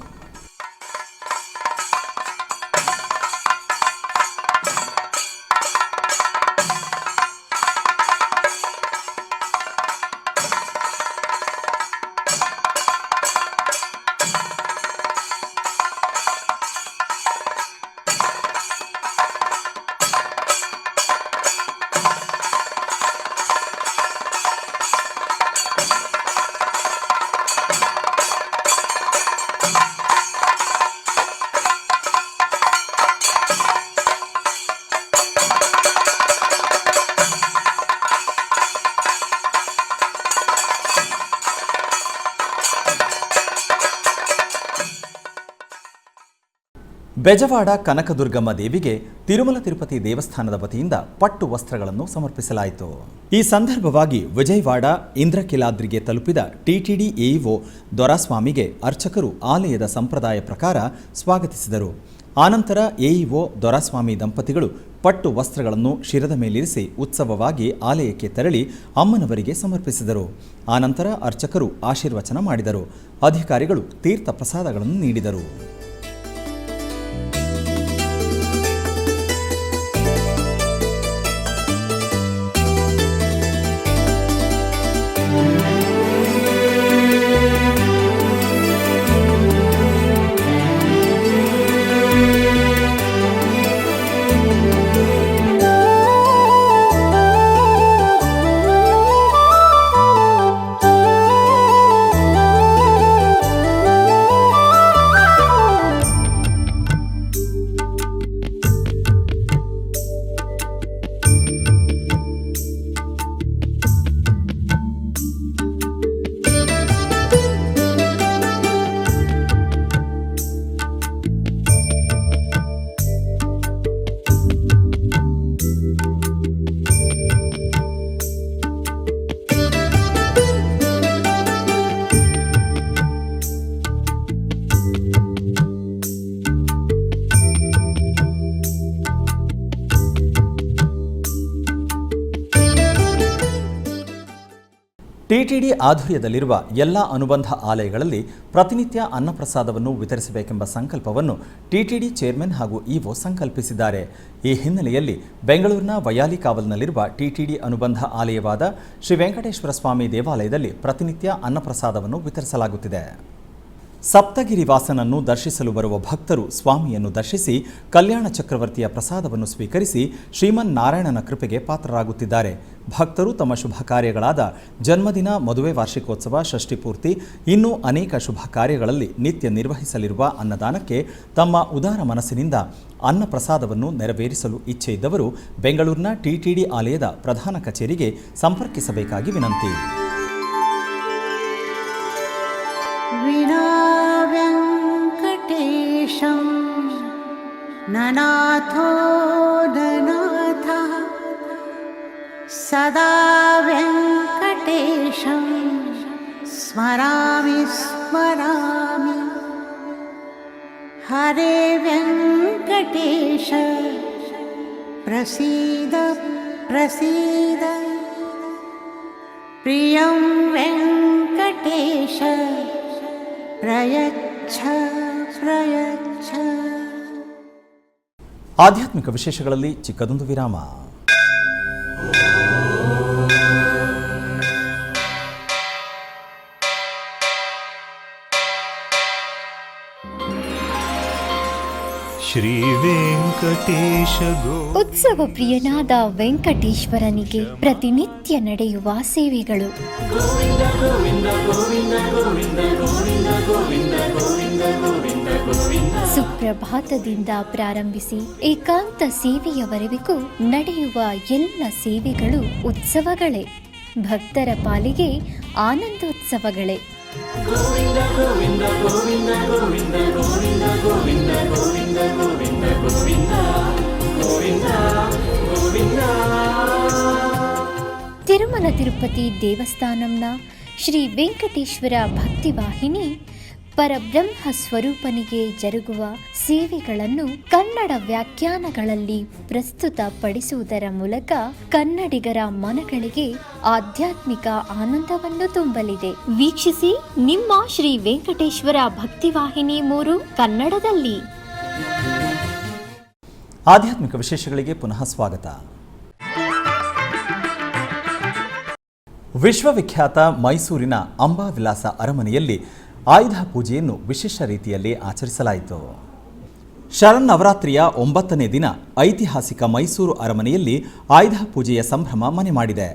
ಬೆಜವಾಡ ಕನಕದುರ್ಗಮ್ಮ ದೇವಿಗೆ ತಿರುಮಲ ತಿರುಪತಿ ದೇವಸ್ಥಾನದ ವತಿಯಿಂದ ಪಟ್ಟು ವಸ್ತ್ರಗಳನ್ನು ಸಮರ್ಪಿಸಲಾಯಿತು. ಈ ಸಂದರ್ಭವಾಗಿ ವಿಜಯವಾಡ ಇಂದ್ರಕಿಲಾದ್ರಿಗೆ ತಲುಪಿದ ಟಿಟಿಡಿ ಎಇಒ ದೊರಾಸ್ವಾಮಿಗೆ ಅರ್ಚಕರು ಆಲಯದ ಸಂಪ್ರದಾಯ ಪ್ರಕಾರ ಸ್ವಾಗತಿಸಿದರು. ಆನಂತರ ಎಇಒ ದೊರಾಸ್ವಾಮಿ ದಂಪತಿಗಳು ಪಟ್ಟು ವಸ್ತ್ರಗಳನ್ನು ಶಿರದ ಮೇಲಿರಿಸಿ ಉತ್ಸವವಾಗಿ ಆಲಯಕ್ಕೆ ತೆರಳಿ ಅಮ್ಮನವರಿಗೆ ಸಮರ್ಪಿಸಿದರು. ಆನಂತರ ಅರ್ಚಕರು ಆಶೀರ್ವಚನ ಮಾಡಿದರು. ಅಧಿಕಾರಿಗಳು ತೀರ್ಥ ಪ್ರಸಾದಗಳನ್ನು ನೀಡಿದರು. ಟಿಟಿಡಿ ಆಧ್ವರ್ಯದಲ್ಲಿರುವ ಎಲ್ಲ ಅನುಬಂಧ ಆಲಯಗಳಲ್ಲಿ ಪ್ರತಿನಿತ್ಯ ಅನ್ನಪ್ರಸಾದವನ್ನು ವಿತರಿಸಬೇಕೆಂಬ ಸಂಕಲ್ಪವನ್ನು ಟಿಟಿಡಿ ಚೇರ್ಮನ್ ಹಾಗೂ ಇಒ ಸಂಕಲ್ಪಿಸಿದ್ದಾರೆ. ಈ ಹಿನ್ನೆಲೆಯಲ್ಲಿ ಬೆಂಗಳೂರಿನ ವೈಯಾಲಿಕಾವಲ್ನಲ್ಲಿರುವ ಟಿಟಿಡಿ ಅನುಬಂಧ ಆಲಯವಾದ ಶ್ರೀ ವೆಂಕಟೇಶ್ವರ ಸ್ವಾಮಿ ದೇವಾಲಯದಲ್ಲಿ ಪ್ರತಿನಿತ್ಯ ಅನ್ನಪ್ರಸಾದವನ್ನು ವಿತರಿಸಲಾಗುತ್ತಿದೆ. ಸಪ್ತಗಿರಿ ವಾಸನನ್ನು ದರ್ಶಿಸಲು ಬರುವ ಭಕ್ತರು ಸ್ವಾಮಿಯನ್ನು ದರ್ಶಿಸಿ ಕಲ್ಯಾಣ ಚಕ್ರವರ್ತಿಯ ಪ್ರಸಾದವನ್ನು ಸ್ವೀಕರಿಸಿ ಶ್ರೀಮನ್ನಾರಾಯಣನ ಕೃಪೆಗೆ ಪಾತ್ರರಾಗುತ್ತಿದ್ದಾರೆ. ಭಕ್ತರು ತಮ್ಮ ಶುಭ ಕಾರ್ಯಗಳಾದ ಜನ್ಮದಿನ, ಮದುವೆ ವಾರ್ಷಿಕೋತ್ಸವ, ಷಷ್ಠಿಪೂರ್ತಿ ಇನ್ನೂ ಅನೇಕ ಶುಭ ಕಾರ್ಯಗಳಲ್ಲಿ ನಿತ್ಯ ನಿರ್ವಹಿಸಲಿರುವ ಅನ್ನದಾನಕ್ಕೆ ತಮ್ಮ ಉದಾರ ಮನಸ್ಸಿನಿಂದ ಅನ್ನ ಪ್ರಸಾದವನ್ನು ನೆರವೇರಿಸಲು ಇಚ್ಛೆ ಇದ್ದವರು ಬೆಂಗಳೂರಿನ ಟಿಟಿಡಿ ಆಲಯದ ಪ್ರಧಾನ ಕಚೇರಿಗೆ ಸಂಪರ್ಕಿಸಬೇಕಾಗಿ ವಿನಂತಿ.
ननाथो ननाथः सदा वेङ्कटेशं स्मरामि स्मरामि हरे वेङ्कटेश प्रसीद प्रसीद प्रियं वेङ्कटेश प्रयच्छ प्रयच्छ.
ಆಧ್ಯಾತ್ಮಿಕ ವಿಶೇಷಗಳಲ್ಲಿ ಚಿಕ್ಕದೊಂದು ವಿರಾಮ.
ಶ್ರೀ ವೆಂಕಟೇಶ
ಉತ್ಸವ ಪ್ರಿಯನಾದ ವೆಂಕಟೇಶ್ವರನಿಗೆ ಪ್ರತಿನಿತ್ಯ ನಡೆಯುವ ಸೇವೆಗಳು. ಸುಪ್ರಭಾತದಿಂದ ಪ್ರಾರಂಭಿಸಿ ಏಕಾಂತ ಸೇವೆಯವರೆಗೂ ನಡೆಯುವ ಎಲ್ಲ ಸೇವೆಗಳು ಉತ್ಸವಗಳೇ. ಭಕ್ತರ ಪಾಲಿಗೆ ಆನಂದೋತ್ಸವಗಳೇ. ತಿರುಮಲ ತಿರುಪತಿ ದೇವಸ್ಥಾನಂನ ಶ್ರೀ ವೆಂಕಟೇಶ್ವರ ಭಕ್ತಿವಾಹಿನಿ ಪರಬ್ರಹ್ಮ ಸ್ವರೂಪನಿಗೆ ಜರುಗುವ ಸೇವೆಗಳನ್ನು ಕನ್ನಡ ವ್ಯಾಖ್ಯಾನಗಳಲ್ಲಿ ಪ್ರಸ್ತುತಪಡಿಸುವುದರ ಮೂಲಕ ಕನ್ನಡಿಗರ ಮನಗಳಿಗೆ ಆಧ್ಯಾತ್ಮಿಕ ಆನಂದವನ್ನು ತುಂಬಲಿದೆ. ವೀಕ್ಷಿಸಿ ನಿಮ್ಮ ಶ್ರೀ ವೆಂಕಟೇಶ್ವರ ಭಕ್ತಿವಾಹಿನಿ 3 ಕನ್ನಡದಲ್ಲಿ.
ಆಧ್ಯಾತ್ಮಿಕ ವಿಶೇಷಗಳಿಗೆ ಪುನಃ ಸ್ವಾಗತ. ವಿಶ್ವವಿಖ್ಯಾತ ಮೈಸೂರಿನ ಅಂಬಾವಿಲಾಸ ಅರಮನೆಯಲ್ಲಿ ಆಯುಧ ಪೂಜೆಯನ್ನು ವಿಶೇಷ ರೀತಿಯಲ್ಲಿ ಆಚರಿಸಲಾಯಿತು. ಶರನ್ನವರಾತ್ರಿಯ 9ನೇ ದಿನ ಐತಿಹಾಸಿಕ ಮೈಸೂರು ಅರಮನೆಯಲ್ಲಿ ಆಯುಧ ಪೂಜೆಯ ಸಂಭ್ರಮ ಮನೆ ಮಾಡಿದೆ.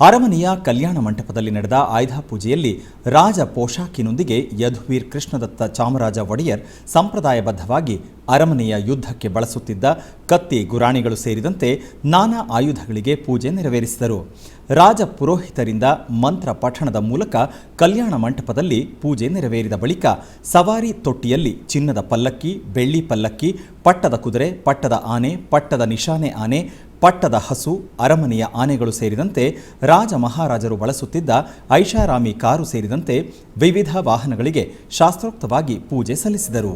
ಅರಮನೆಯ ಕಲ್ಯಾಣ ಮಂಟಪದಲ್ಲಿ ನಡೆದ ಆಯುಧ ಪೂಜೆಯಲ್ಲಿ ರಾಜ ಪೋಷಾಕಿನೊಂದಿಗೆ ಯದುವೀರ್ ಕೃಷ್ಣದತ್ತ ಚಾಮರಾಜ ಒಡೆಯರ್ ಸಂಪ್ರದಾಯಬದ್ಧವಾಗಿ ಅರಮನೆಯ ಯುದ್ಧಕ್ಕೆ ಬಳಸುತ್ತಿದ್ದ ಕತ್ತಿ ಗುರಾಣಿಗಳು ಸೇರಿದಂತೆ ನಾನಾ ಆಯುಧಗಳಿಗೆ ಪೂಜೆ ನೆರವೇರಿಸಿದರು. ರಾಜ ಪುರೋಹಿತರಿಂದ ಮಂತ್ರ ಪಠಣದ ಮೂಲಕ ಕಲ್ಯಾಣ ಮಂಟಪದಲ್ಲಿ ಪೂಜೆ ನೆರವೇರಿದ ಬಳಿಕ ಸವಾರಿ ತೊಟ್ಟಿಯಲ್ಲಿ ಚಿನ್ನದ ಪಲ್ಲಕ್ಕಿ, ಬೆಳ್ಳಿ ಪಲ್ಲಕ್ಕಿ, ಪಟ್ಟದ ಕುದುರೆ, ಪಟ್ಟದ ಆನೆ, ಪಟ್ಟದ ನಿಶಾನೆ ಆನೆ, ಪಟ್ಟದ ಹಸು, ಅರಮನೆಯ ಆನೆಗಳು ಸೇರಿದಂತೆ ರಾಜ ಮಹಾರಾಜರು ಬಳಸುತ್ತಿದ್ದ ಐಷಾರಾಮಿ ಕಾರು ಸೇರಿದಂತೆ ವಿವಿಧ ವಾಹನಗಳಿಗೆ ಶಾಸ್ತ್ರೋಕ್ತವಾಗಿ ಪೂಜೆ ಸಲ್ಲಿಸಿದರು.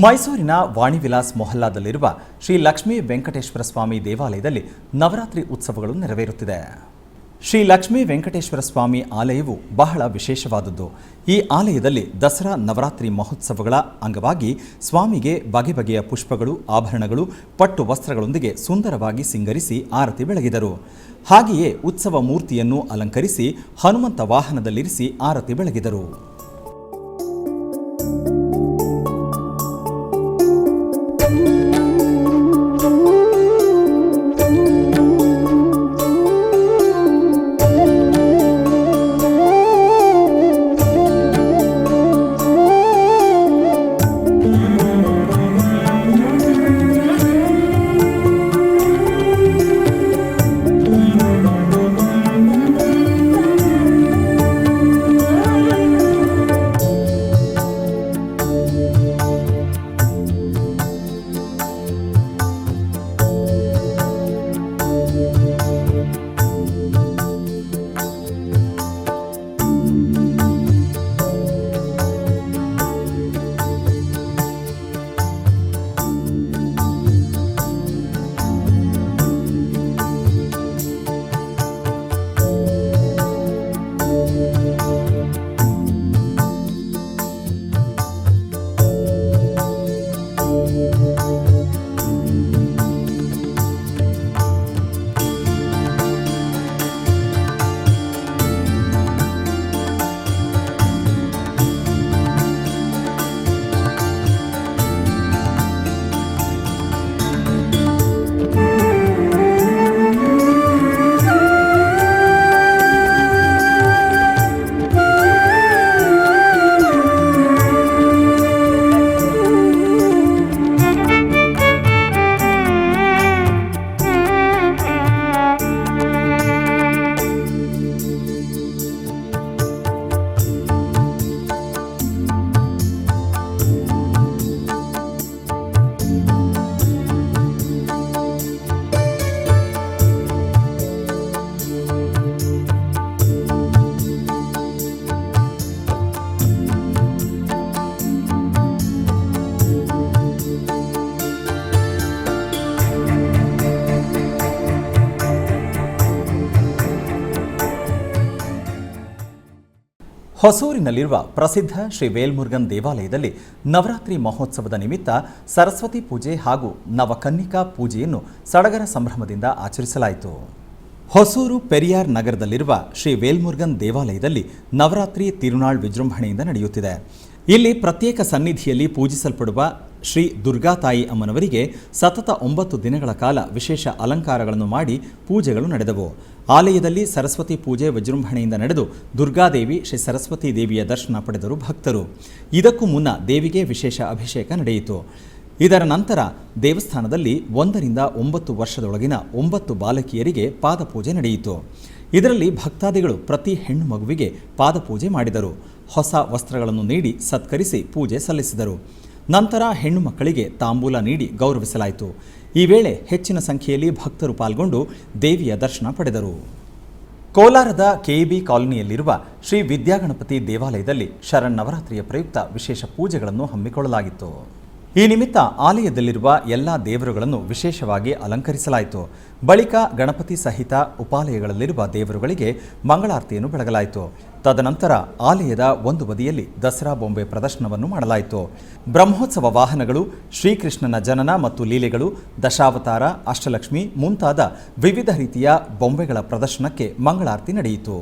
ಮೈಸೂರಿನ ವಾಣಿವಿಲಾಸ್ ಮೊಹಲ್ಲಾದಲ್ಲಿರುವ ಶ್ರೀ ಲಕ್ಷ್ಮೀ ವೆಂಕಟೇಶ್ವರ ಸ್ವಾಮಿ ದೇವಾಲಯದಲ್ಲಿ ನವರಾತ್ರಿ ಉತ್ಸವಗಳು ನೆರವೇರುತ್ತಿದೆ. ಶ್ರೀ ಲಕ್ಷ್ಮೀ ವೆಂಕಟೇಶ್ವರ ಸ್ವಾಮಿ ಆಲಯವು ಬಹಳ ವಿಶೇಷವಾದದ್ದು. ಈ ಆಲಯದಲ್ಲಿ ದಸರಾ ನವರಾತ್ರಿ ಮಹೋತ್ಸವಗಳ ಅಂಗವಾಗಿ ಸ್ವಾಮಿಗೆ ಬಗೆ ಬಗೆಯ ಪುಷ್ಪಗಳು, ಆಭರಣಗಳು, ಪಟ್ಟು ವಸ್ತ್ರಗಳೊಂದಿಗೆ ಸುಂದರವಾಗಿ ಸಿಂಗರಿಸಿ ಆರತಿ ಬೆಳಗಿದರು. ಹಾಗೆಯೇ ಉತ್ಸವ ಮೂರ್ತಿಯನ್ನು ಅಲಂಕರಿಸಿ ಹನುಮಂತ ವಾಹನದಲ್ಲಿರಿಸಿ ಆರತಿ ಬೆಳಗಿದರು. ಹೊಸೂರಿನಲ್ಲಿರುವ ಪ್ರಸಿದ್ಧ ಶ್ರೀ ವೇಲ್ಮುರುಗನ್ ದೇವಾಲಯದಲ್ಲಿ ನವರಾತ್ರಿ ಮಹೋತ್ಸವದ ನಿಮಿತ್ತ ಸರಸ್ವತಿ ಪೂಜೆ ಹಾಗೂ ನವಕನ್ನಿಕಾ ಪೂಜೆಯನ್ನು ಸಡಗರ ಸಂಭ್ರಮದಿಂದ ಆಚರಿಸಲಾಯಿತು. ಹೊಸೂರು ಪೆರಿಯಾರ್ ನಗರದಲ್ಲಿರುವ ಶ್ರೀ ವೇಲ್ಮುರುಗನ್ ದೇವಾಲಯದಲ್ಲಿ ನವರಾತ್ರಿ ತಿರುನಾಳ್ ವಿಜೃಂಭಣೆಯಿಂದ ನಡೆಯುತ್ತಿದೆ. ಇಲ್ಲಿ ಪ್ರತ್ಯೇಕ ಸನ್ನಿಧಿಯಲ್ಲಿ ಪೂಜಿಸಲ್ಪಡುವ ಶ್ರೀ ದುರ್ಗಾತಾಯಿ ಅಮ್ಮನವರಿಗೆ ಸತತ 9 ದಿನಗಳ ಕಾಲ ವಿಶೇಷ ಅಲಂಕಾರಗಳನ್ನು ಮಾಡಿ ಪೂಜೆಗಳು ನಡೆದವು. ಆಲಯದಲ್ಲಿ ಸರಸ್ವತಿ ಪೂಜೆ ವಿಜೃಂಭಣೆಯಿಂದ ನಡೆದು ದುರ್ಗಾದೇವಿ ಶ್ರೀ ಸರಸ್ವತಿ ದೇವಿಯ ದರ್ಶನ ಪಡೆದರು ಭಕ್ತರು. ಇದಕ್ಕೂ ಮುನ್ನ ದೇವಿಗೆ ವಿಶೇಷ ಅಭಿಷೇಕ ನಡೆಯಿತು. ಇದರ ನಂತರ ದೇವಸ್ಥಾನದಲ್ಲಿ 1 ರಿಂದ 9 ವರ್ಷದೊಳಗಿನ 9 ಬಾಲಕಿಯರಿಗೆ ಪಾದಪೂಜೆ ನಡೆಯಿತು. ಇದರಲ್ಲಿ ಭಕ್ತಾದಿಗಳು ಪ್ರತಿ ಹೆಣ್ಣು ಮಗುವಿಗೆ ಪಾದಪೂಜೆ ಮಾಡಿದರು. ಹೊಸ ವಸ್ತ್ರಗಳನ್ನು ನೀಡಿ ಸತ್ಕರಿಸಿ ಪೂಜೆ ಸಲ್ಲಿಸಿದರು. ನಂತರ ಹೆಣ್ಣು ಮಕ್ಕಳಿಗೆ ತಾಂಬೂಲ ನೀಡಿ ಗೌರವಿಸಲಾಯಿತು. ಈ ವೇಳೆ ಹೆಚ್ಚಿನ ಸಂಖ್ಯೆಯಲ್ಲಿ ಭಕ್ತರು ಪಾಲ್ಗೊಂಡು ದೇವಿಯ ದರ್ಶನ ಪಡೆದರು. ಕೋಲಾರದ ಕೆಇಬಿ ಕಾಲೋನಿಯಲ್ಲಿರುವ ಶ್ರೀ ವಿದ್ಯಾಗಣಪತಿ ದೇವಾಲಯದಲ್ಲಿ ಶರನ್ನವರಾತ್ರಿಯ ಪ್ರಯುಕ್ತ ವಿಶೇಷ ಪೂಜೆಗಳನ್ನು ಹಮ್ಮಿಕೊಳ್ಳಲಾಗಿತ್ತು. ಈ ನಿಮಿತ್ತ ಆಲಯದಲ್ಲಿರುವ ಎಲ್ಲ ದೇವರುಗಳನ್ನು ವಿಶೇಷವಾಗಿ ಅಲಂಕರಿಸಲಾಯಿತು. ಬಳಿಕ ಗಣಪತಿ ಸಹಿತ ಉಪಾಲಯಗಳಲ್ಲಿರುವ ದೇವರುಗಳಿಗೆ ಮಂಗಳಾರತಿಯನ್ನು ಬೆಳಗಲಾಯಿತು. ತದನಂತರ ಆಲಯದ ಒಂದು ಬದಿಯಲ್ಲಿ ದಸರಾ ಬೊಂಬೆ ಪ್ರದರ್ಶನವನ್ನು ಮಾಡಲಾಯಿತು. ಬ್ರಹ್ಮೋತ್ಸವ ವಾಹನಗಳು, ಶ್ರೀಕೃಷ್ಣನ ಜನನ ಮತ್ತು ಲೀಲೆಗಳು, ದಶಾವತಾರ, ಅಷ್ಟಲಕ್ಷ್ಮಿ ಮುಂತಾದ ವಿವಿಧ ರೀತಿಯ ಬೊಂಬೆಗಳ ಪ್ರದರ್ಶನಕ್ಕೆ ಮಂಗಳಾರತಿ ನಡೆಯಿತು.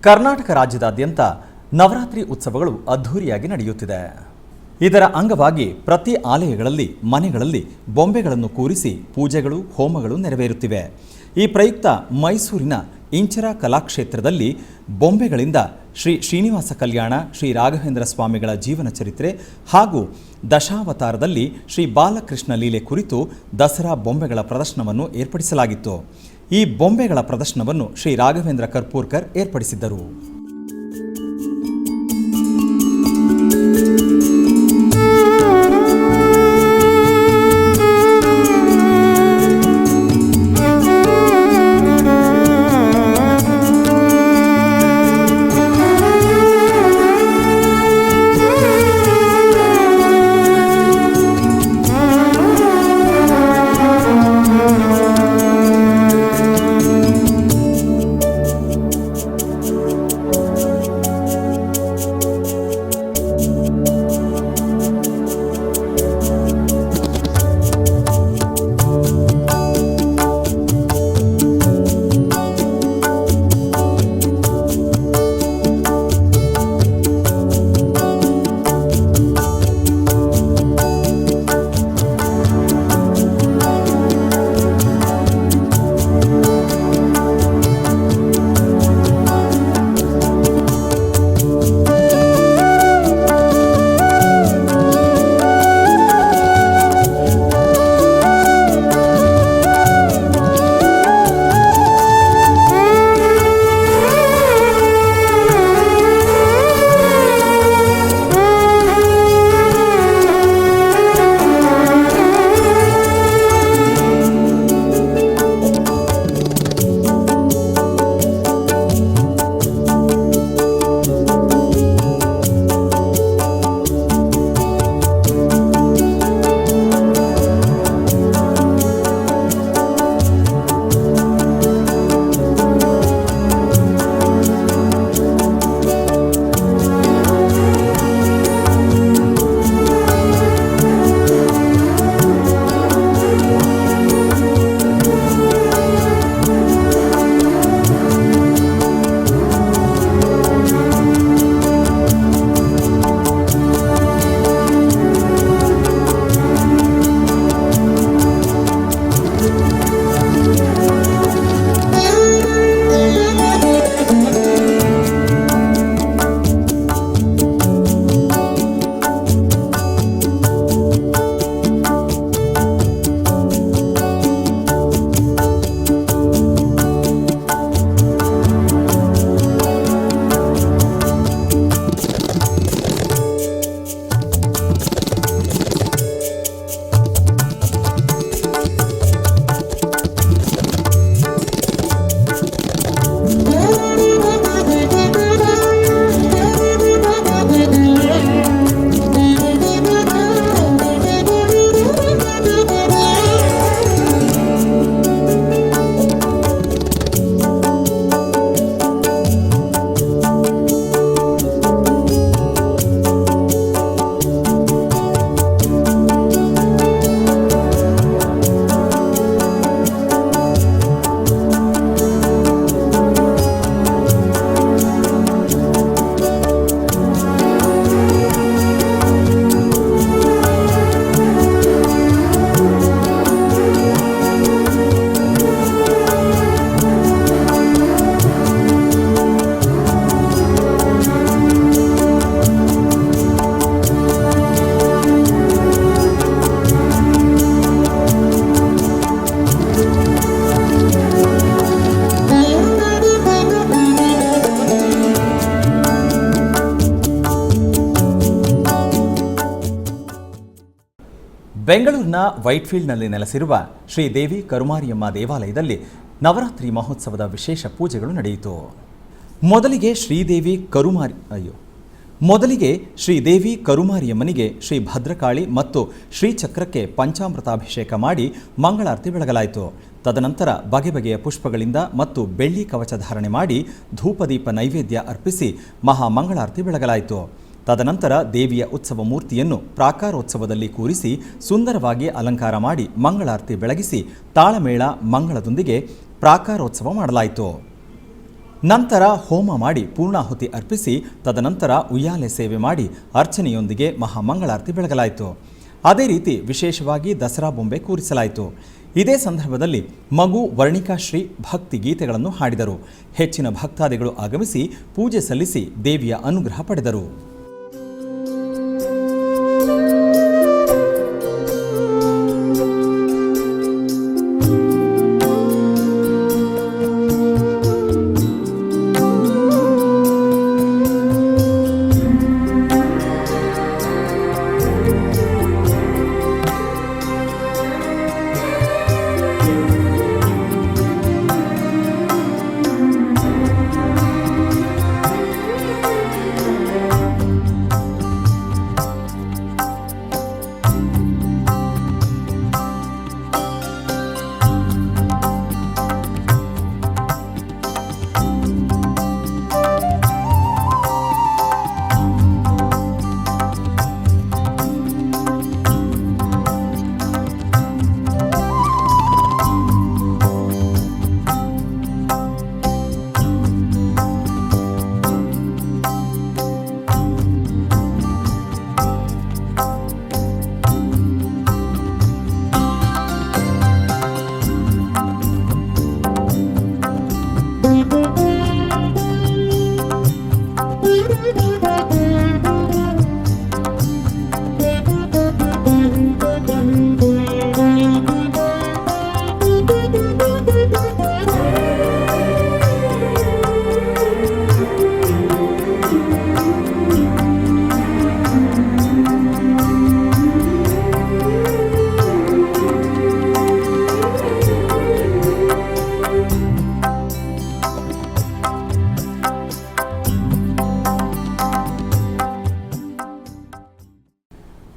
ಕರ್ನಾಟಕ ರಾಜ್ಯದಾದ್ಯಂತ ನವರಾತ್ರಿ ಉತ್ಸವಗಳು ಅದ್ಧೂರಿಯಾಗಿ ನಡೆಯುತ್ತಿದೆ. ಇದರ ಅಂಗವಾಗಿ ಪ್ರತಿ ಆಲಯಗಳಲ್ಲಿ ಮನೆಗಳಲ್ಲಿ ಬೊಂಬೆಗಳನ್ನು ಕೂರಿಸಿ ಪೂಜೆಗಳು ಹೋಮಗಳು ನೆರವೇರುತ್ತಿವೆ. ಈ ಪ್ರಯುಕ್ತ ಮೈಸೂರಿನ ಇಂಚರ ಕಲಾಕ್ಷೇತ್ರದಲ್ಲಿ ಬೊಂಬೆಗಳಿಂದ ಶ್ರೀ ಶ್ರೀನಿವಾಸ ಕಲ್ಯಾಣ, ಶ್ರೀ ರಾಘವೇಂದ್ರ ಸ್ವಾಮಿಗಳ ಜೀವನ ಚರಿತ್ರೆ ಹಾಗೂ ದಶಾವತಾರದಲ್ಲಿ ಶ್ರೀ ಬಾಲಕೃಷ್ಣ ಲೀಲೆ ಕುರಿತು ದಸರಾ ಬೊಂಬೆಗಳ ಪ್ರದರ್ಶನವನ್ನು ಏರ್ಪಡಿಸಲಾಗಿತ್ತು. ಈ ಬೊಂಬೆಗಳ ಪ್ರದರ್ಶನವನ್ನು ಶ್ರೀ ರಾಘವೇಂದ್ರ ಕರ್ಪೂರ್ಕರ್ ಏರ್ಪಡಿಸಿದ್ದರು. ಬೆಂಗಳೂರಿನ ವೈಟ್ಫೀಲ್ಡ್ನಲ್ಲಿ ನೆಲೆಸಿರುವ ಶ್ರೀದೇವಿ ಕರುಮಾರಿಯಮ್ಮ ದೇವಾಲಯದಲ್ಲಿ ನವರಾತ್ರಿ ಮಹೋತ್ಸವದ ವಿಶೇಷ ಪೂಜೆಗಳು ನಡೆಯಿತು. ಮೊದಲಿಗೆ ಶ್ರೀದೇವಿ ಕರುಮಾರಿಯಮ್ಮನಿಗೆ ಶ್ರೀ ಭದ್ರಕಾಳಿ ಮತ್ತು ಶ್ರೀಚಕ್ರಕ್ಕೆ ಪಂಚಾಮೃತಾಭಿಷೇಕ ಮಾಡಿ ಮಂಗಳಾರತಿ ಬೆಳಗಲಾಯಿತು. ತದನಂತರ ಬಗೆ ಬಗೆಯ ಪುಷ್ಪಗಳಿಂದ ಮತ್ತು ಬೆಳ್ಳಿ ಕವಚ ಧಾರಣೆ ಮಾಡಿ ಧೂಪದೀಪ ನೈವೇದ್ಯ ಅರ್ಪಿಸಿ ಮಹಾಮಂಗಳಾರತಿ ಬೆಳಗಲಾಯಿತು. ತದನಂತರ ದೇವಿಯ ಉತ್ಸವ ಮೂರ್ತಿಯನ್ನು ಪ್ರಾಕಾರೋತ್ಸವದಲ್ಲಿ ಕೂರಿಸಿ ಸುಂದರವಾಗಿ ಅಲಂಕಾರ ಮಾಡಿ ಮಂಗಳಾರತಿ ಬೆಳಗಿಸಿ ತಾಳಮೇಳ ಮಂಗಳದೊಂದಿಗೆ ಪ್ರಾಕಾರೋತ್ಸವ ಮಾಡಲಾಯಿತು. ನಂತರ ಹೋಮ ಮಾಡಿ ಪೂರ್ಣಾಹುತಿ ಅರ್ಪಿಸಿ ತದನಂತರ ಉಯ್ಯಾಲೆ ಸೇವೆ ಮಾಡಿ ಅರ್ಚನೆಯೊಂದಿಗೆ ಮಹಾಮಂಗಳಾರತಿ ಬೆಳಗಲಾಯಿತು. ಅದೇ ರೀತಿ ವಿಶೇಷವಾಗಿ ದಸರಾ ಬೊಂಬೆ ಕೂರಿಸಲಾಯಿತು. ಇದೇ ಸಂದರ್ಭದಲ್ಲಿ ಮಗು ವರ್ಣಿಕಾಶ್ರೀ ಭಕ್ತಿ ಗೀತೆಗಳನ್ನು ಹಾಡಿದರು. ಹೆಚ್ಚಿನ ಭಕ್ತಾದಿಗಳು ಆಗಮಿಸಿ ಪೂಜೆ ಸಲ್ಲಿಸಿ ದೇವಿಯ ಅನುಗ್ರಹ ಪಡೆದರು.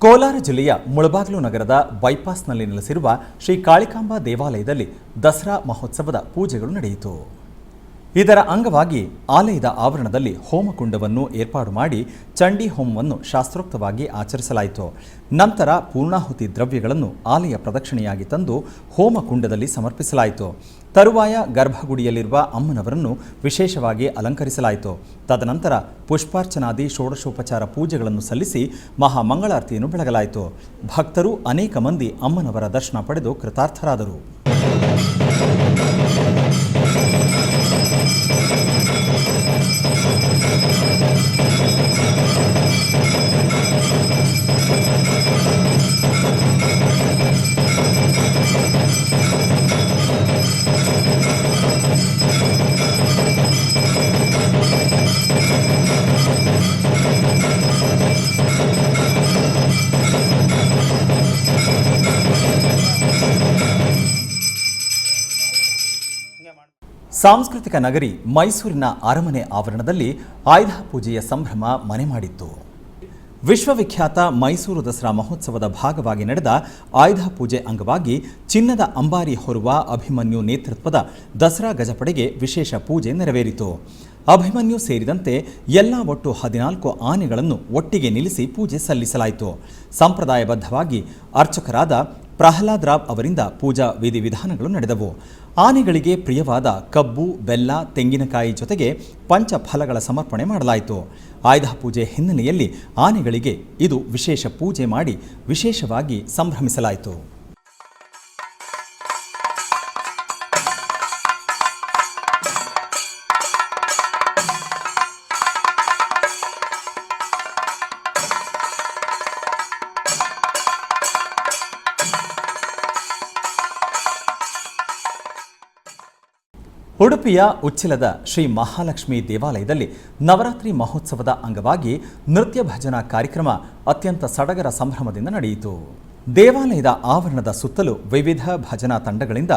ಕೋಲಾರ ಜಿಲ್ಲೆಯ ಮುಳಬಾಗಿಲು ನಗರದ ಬೈಪಾಸ್ನಲ್ಲಿ ನೆಲೆಸಿರುವ ಶ್ರೀ ಕಾಳಿಕಾಂಬಾ ದೇವಾಲಯದಲ್ಲಿ ದಸರಾ ಮಹೋತ್ಸವದ ಪೂಜೆಗಳು ನಡೆಯಿತು. ಇದರ ಅಂಗವಾಗಿ ಆಲಯದ ಆವರಣದಲ್ಲಿ ಹೋಮಕುಂಡವನ್ನು ಏರ್ಪಾಡು ಮಾಡಿ ಚಂಡಿ ಹೋಮವನ್ನು ಶಾಸ್ತ್ರೋಕ್ತವಾಗಿ ಆಚರಿಸಲಾಯಿತು. ನಂತರ ಪೂರ್ಣಾಹುತಿ ದ್ರವ್ಯಗಳನ್ನು ಆಲಯ ಪ್ರದಕ್ಷಿಣೆಯಾಗಿ ತಂದು ಹೋಮಕುಂಡದಲ್ಲಿ ಸಮರ್ಪಿಸಲಾಯಿತು. ತರುವಾಯ ಗರ್ಭಗುಡಿಯಲ್ಲಿರುವ ಅಮ್ಮನವರನ್ನು ವಿಶೇಷವಾಗಿ ಅಲಂಕರಿಸಲಾಯಿತು. ತದನಂತರ ಪುಷ್ಪಾರ್ಚನಾದಿ ಷೋಡಶೋಪಚಾರ ಪೂಜೆಗಳನ್ನು ಸಲ್ಲಿಸಿ ಮಹಾಮಂಗಳಾರತಿಯನ್ನು ಬೆಳಗಲಾಯಿತು. ಭಕ್ತರು ಅನೇಕ ಮಂದಿ ಅಮ್ಮನವರ ದರ್ಶನ ಪಡೆದು ಕೃತಾರ್ಥರಾದರು. ಸಾಂಸ್ಕೃತಿಕ ನಗರಿ ಮೈಸೂರಿನ ಅರಮನೆ ಆವರಣದಲ್ಲಿ ಆಯುಧ ಪೂಜೆಯ ಸಂಭ್ರಮ ಮನೆ ಮಾಡಿತ್ತು. ವಿಶ್ವವಿಖ್ಯಾತ ಮೈಸೂರು ದಸರಾ ಮಹೋತ್ಸವದ ಭಾಗವಾಗಿ ನಡೆದ ಆಯುಧ ಪೂಜೆ ಅಂಗವಾಗಿ ಚಿನ್ನದ ಅಂಬಾರಿ ಹೊರುವ ಅಭಿಮನ್ಯು ನೇತೃತ್ವದ ದಸರಾ ಗಜಪಡೆಗೆ ವಿಶೇಷ ಪೂಜೆ ನೆರವೇರಿತು. ಅಭಿಮನ್ಯು ಸೇರಿದಂತೆ ಎಲ್ಲ ಒಟ್ಟು 14 ಆನೆಗಳನ್ನು ಒಟ್ಟಿಗೆ ನಿಲ್ಲಿಸಿ ಪೂಜೆ ಸಲ್ಲಿಸಲಾಯಿತು. ಸಂಪ್ರದಾಯಬದ್ಧವಾಗಿ ಅರ್ಚಕರಾದ ಪ್ರಹ್ಲಾದ್ ರಾವ್ ಅವರಿಂದ ಪೂಜಾ ವಿಧಿವಿಧಾನಗಳು ನಡೆದವು. ಆನೆಗಳಿಗೆ ಪ್ರಿಯವಾದ ಕಬ್ಬು, ಬೆಲ್ಲ, ತೆಂಗಿನಕಾಯಿ ಜೊತೆಗೆ ಪಂಚಫಲಗಳ ಸಮರ್ಪಣೆ ಮಾಡಲಾಯಿತು. ಆಯುಧ ಪೂಜೆ ಹಿನ್ನೆಲೆಯಲ್ಲಿ ಆನೆಗಳಿಗೆ ಇದು ವಿಶೇಷ ಪೂಜೆ ಮಾಡಿ ವಿಶೇಷವಾಗಿ ಸಂಭ್ರಮಿಸಲಾಯಿತು. ಉಡುಪಿಯ ಉಚ್ಚಿಲದ ಶ್ರೀ ಮಹಾಲಕ್ಷ್ಮಿ ದೇವಾಲಯದಲ್ಲಿ ನವರಾತ್ರಿ ಮಹೋತ್ಸವದ ಅಂಗವಾಗಿ ನೃತ್ಯ ಭಜನಾ ಕಾರ್ಯಕ್ರಮ ಅತ್ಯಂತ ಸಡಗರ ಸಂಭ್ರಮದಿಂದ ನಡೆಯಿತು. ದೇವಾಲಯದ ಆವರಣದ ಸುತ್ತಲೂ ವಿವಿಧ ಭಜನಾ ತಂಡಗಳಿಂದ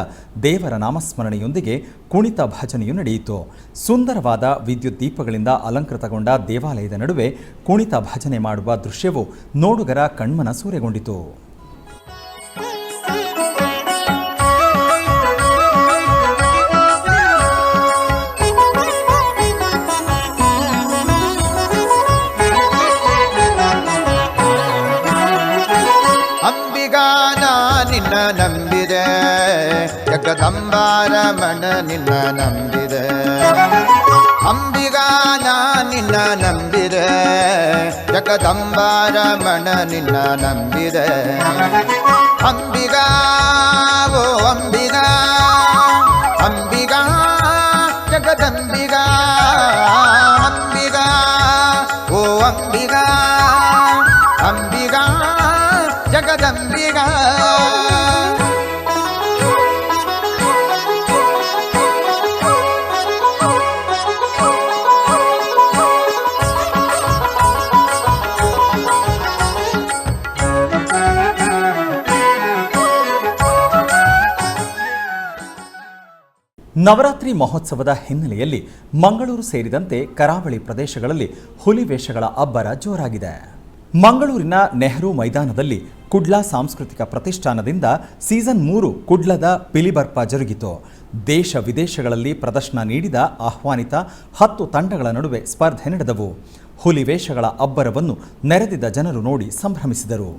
ದೇವರ ನಾಮಸ್ಮರಣೆಯೊಂದಿಗೆ ಕುಣಿತ ಭಜನೆಯು ನಡೆಯಿತು. ಸುಂದರವಾದ ವಿದ್ಯುತ್ ದೀಪಗಳಿಂದ ಅಲಂಕೃತಗೊಂಡ ದೇವಾಲಯದ ನಡುವೆ ಕುಣಿತ ಭಜನೆ ಮಾಡುವ ದೃಶ್ಯವು ನೋಡುಗರ ಕಣ್ಮನ ಸೂರೆಗೊಂಡಿತು.
ನಿನ್ನ ನಂಬಿದೆ ಜಗದಂಬಾರಮಣ ನಿನ್ನ ನಂಬಿದೆ ಅಂಬಿಗಾ ನಿನ್ನ ನಂಬಿದೆ ಜಗದಂಬಾರಮಣ ನಿನ್ನ ನಂಬಿದೆ ಅಂಬಿಗಾ ಓ ಅಂಬಿಗಾ ಅಂಬಿಗಾ ಜಗದಂಬಿಗಾ ಅಂಬಿಗಾ ಓ ಅಂಬಿಗಾ ಅಂಬಿಗಾ ಜಗದಂಬಿಗಾ
ನವರಾತ್ರಿ ಮಹೋತ್ಸವದ ಹಿನ್ನೆಲೆಯಲ್ಲಿ ಮಂಗಳೂರು ಸೇರಿದಂತೆ ಕರಾವಳಿ ಪ್ರದೇಶಗಳಲ್ಲಿ ಹುಲಿ ವೇಷಗಳ ಅಬ್ಬರ ಜೋರಾಗಿದೆ. ಮಂಗಳೂರಿನ ನೆಹರು ಮೈದಾನದಲ್ಲಿ ಕುಡ್ಲ ಸಾಂಸ್ಕೃತಿಕ ಪ್ರತಿಷ್ಠಾನದಿಂದ ಸೀಸನ್ 3 ಕುಡ್ಲದ ಪಿಲಿಬರ್ಪ ಜರುಗಿತು. ದೇಶ ವಿದೇಶಗಳಲ್ಲಿ ಪ್ರದರ್ಶನ ನೀಡಿದ ಆಹ್ವಾನಿತ 10 ತಂಡಗಳ ನಡುವೆ ಸ್ಪರ್ಧೆ ನಡೆದವು. ಹುಲಿ ವೇಷಗಳ ಅಬ್ಬರವನ್ನು ನೆರೆದಿದ್ದ ಜನರು ನೋಡಿ ಸಂಭ್ರಮಿಸಿದರು.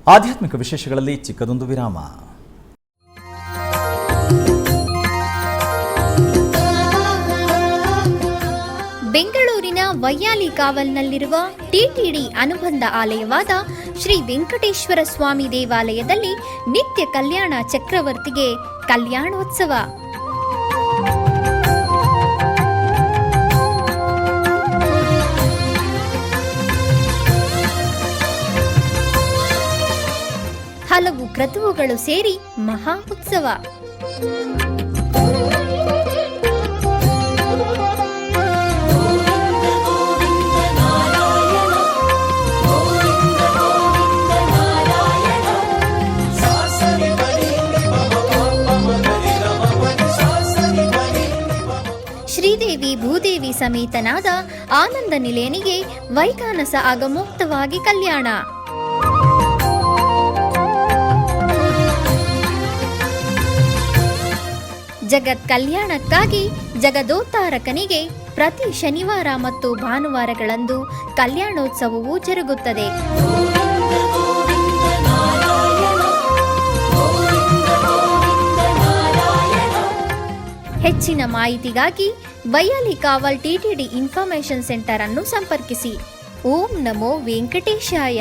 ಆಧ್ಯಾತ್ಮಿಕ ವಿಶೇಷಗಳಲ್ಲಿ ಚಿಕ್ಕದೊಂದು ವಿರಾಮ.
ಬೆಂಗಳೂರಿನ ವೈಯಾಲಿ ಕಾವಲ್ನಲ್ಲಿರುವ ಟಿಟಿಡಿ ಅನುಬಂಧ ಆಲಯವಾದ ಶ್ರೀ ವೆಂಕಟೇಶ್ವರ ಸ್ವಾಮಿ ದೇವಾಲಯದಲ್ಲಿ ನಿತ್ಯ ಕಲ್ಯಾಣ ಚಕ್ರವರ್ತಿಗೆ ಕಲ್ಯಾಣೋತ್ಸವ. ಹಲವು ಕ್ರತುವುಗಳು ಸೇರಿ ಮಹಾ ಉತ್ಸವ. ಶ್ರೀದೇವಿ ಭೂದೇವಿ ಸಮೇತನಾದ ಆನಂದ ನಿಲಯನಿಗೆ ವೈಖಾನಸ ಆಗಮೋಕ್ತವಾಗಿ ಕಲ್ಯಾಣ. ಜಗತ್ ಕಲ್ಯಾಣಕ್ಕಾಗಿ ಜಗದೋತ್ತಾರಕನಿಗೆ ಪ್ರತಿ ಶನಿವಾರ ಮತ್ತು ಭಾನುವಾರಗಳಂದು ಕಲ್ಯಾಣೋತ್ಸವವು ಜರುಗುತ್ತದೆ. ಹೆಚ್ಚಿನ ಮಾಹಿತಿಗಾಗಿ ವೈಯಾಲಿ ಕಾವಲ್ ಟಿಟಿಡಿ ಇನ್ಫಾರ್ಮೇಶನ್ ಸೆಂಟರ್ ಅನ್ನು ಸಂಪರ್ಕಿಸಿ. ಓಂ ನಮೋ ವೆಂಕಟೇಶಾಯ.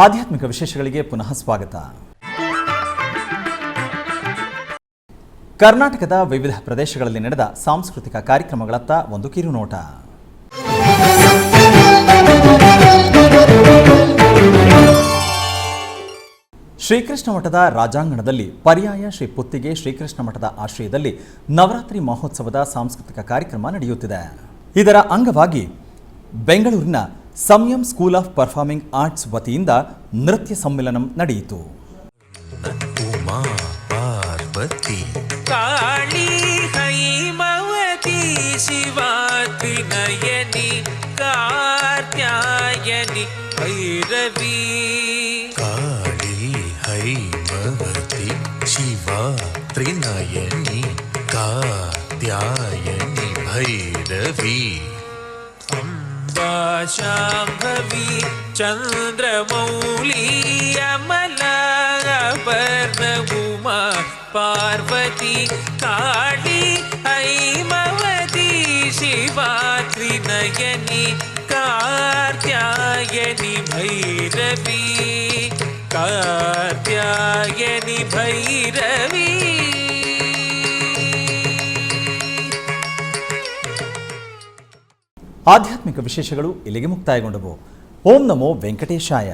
ಆಧ್ಯಾತ್ಮಿಕ ವಿಶೇಷಗಳಿಗೆ ಪುನಃ ಸ್ವಾಗತ. ಕರ್ನಾಟಕದ ವಿವಿಧ ಪ್ರದೇಶಗಳಲ್ಲಿ ನಡೆದ ಸಾಂಸ್ಕೃತಿಕ ಕಾರ್ಯಕ್ರಮಗಳತ್ತ ಒಂದು ಕಿರುನೋಟ. ಶ್ರೀಕೃಷ್ಣ ಮಠದ ರಾಜಾಂಗಣದಲ್ಲಿ ಪರ್ಯಾಯ ಶ್ರೀ ಪುತ್ತಿಗೆ ಶ್ರೀಕೃಷ್ಣ ಮಠದ ಆಶ್ರಯದಲ್ಲಿ ನವರಾತ್ರಿ ಮಹೋತ್ಸವದ ಸಾಂಸ್ಕೃತಿಕ ಕಾರ್ಯಕ್ರಮ ನಡೆಯುತ್ತಿದೆ. ಇದರ ಅಂಗವಾಗಿ ಬೆಂಗಳೂರಿನ ಸಂಯಮ್ ಸ್ಕೂಲ್ ಆಫ್ ಪರ್ಫಾರ್ಮಿಂಗ್ ಆರ್ಟ್ಸ್ ವತಿಯಿಂದ ನೃತ್ಯ ಸಮ್ಮೇಳನ ನಡೆಯಿತು.
ಕಾಳಿ ಹೈಮವತಿ ಶಿವಾತ್ರಿ ನಯನಿ ಕಾರ್ತ್ಯಾಯನಿ ಭೈರವಿ.
ಕಾಳಿ ಹೈಮವತಿ ಶಿವಾತ್ರಿ ನಯನಿ ಕಾರ್ತ್ಯಾಯನಿ ಭೈರವಿ.
ಅಂಬಾ ಶಾಂಭವಿ ಚಂದ್ರಮೌಳಿ ಅಮಲ ಅಪರ್ಣ ಉಮಾ पार्वती काली ऐमवती शिवा त्रिनयनी कात्यायनी भैरवी कात्यायनी भैरवी
ಆಧ್ಯಾತ್ಮಿಕ ವಿಶೇಷಗಳು ಇಲ್ಲಿಗೆ ಮುಕ್ತಾಯಗೊಂಡವು. ಓಂ ನಮೋ ವೆಂಕಟೇಶಾಯ.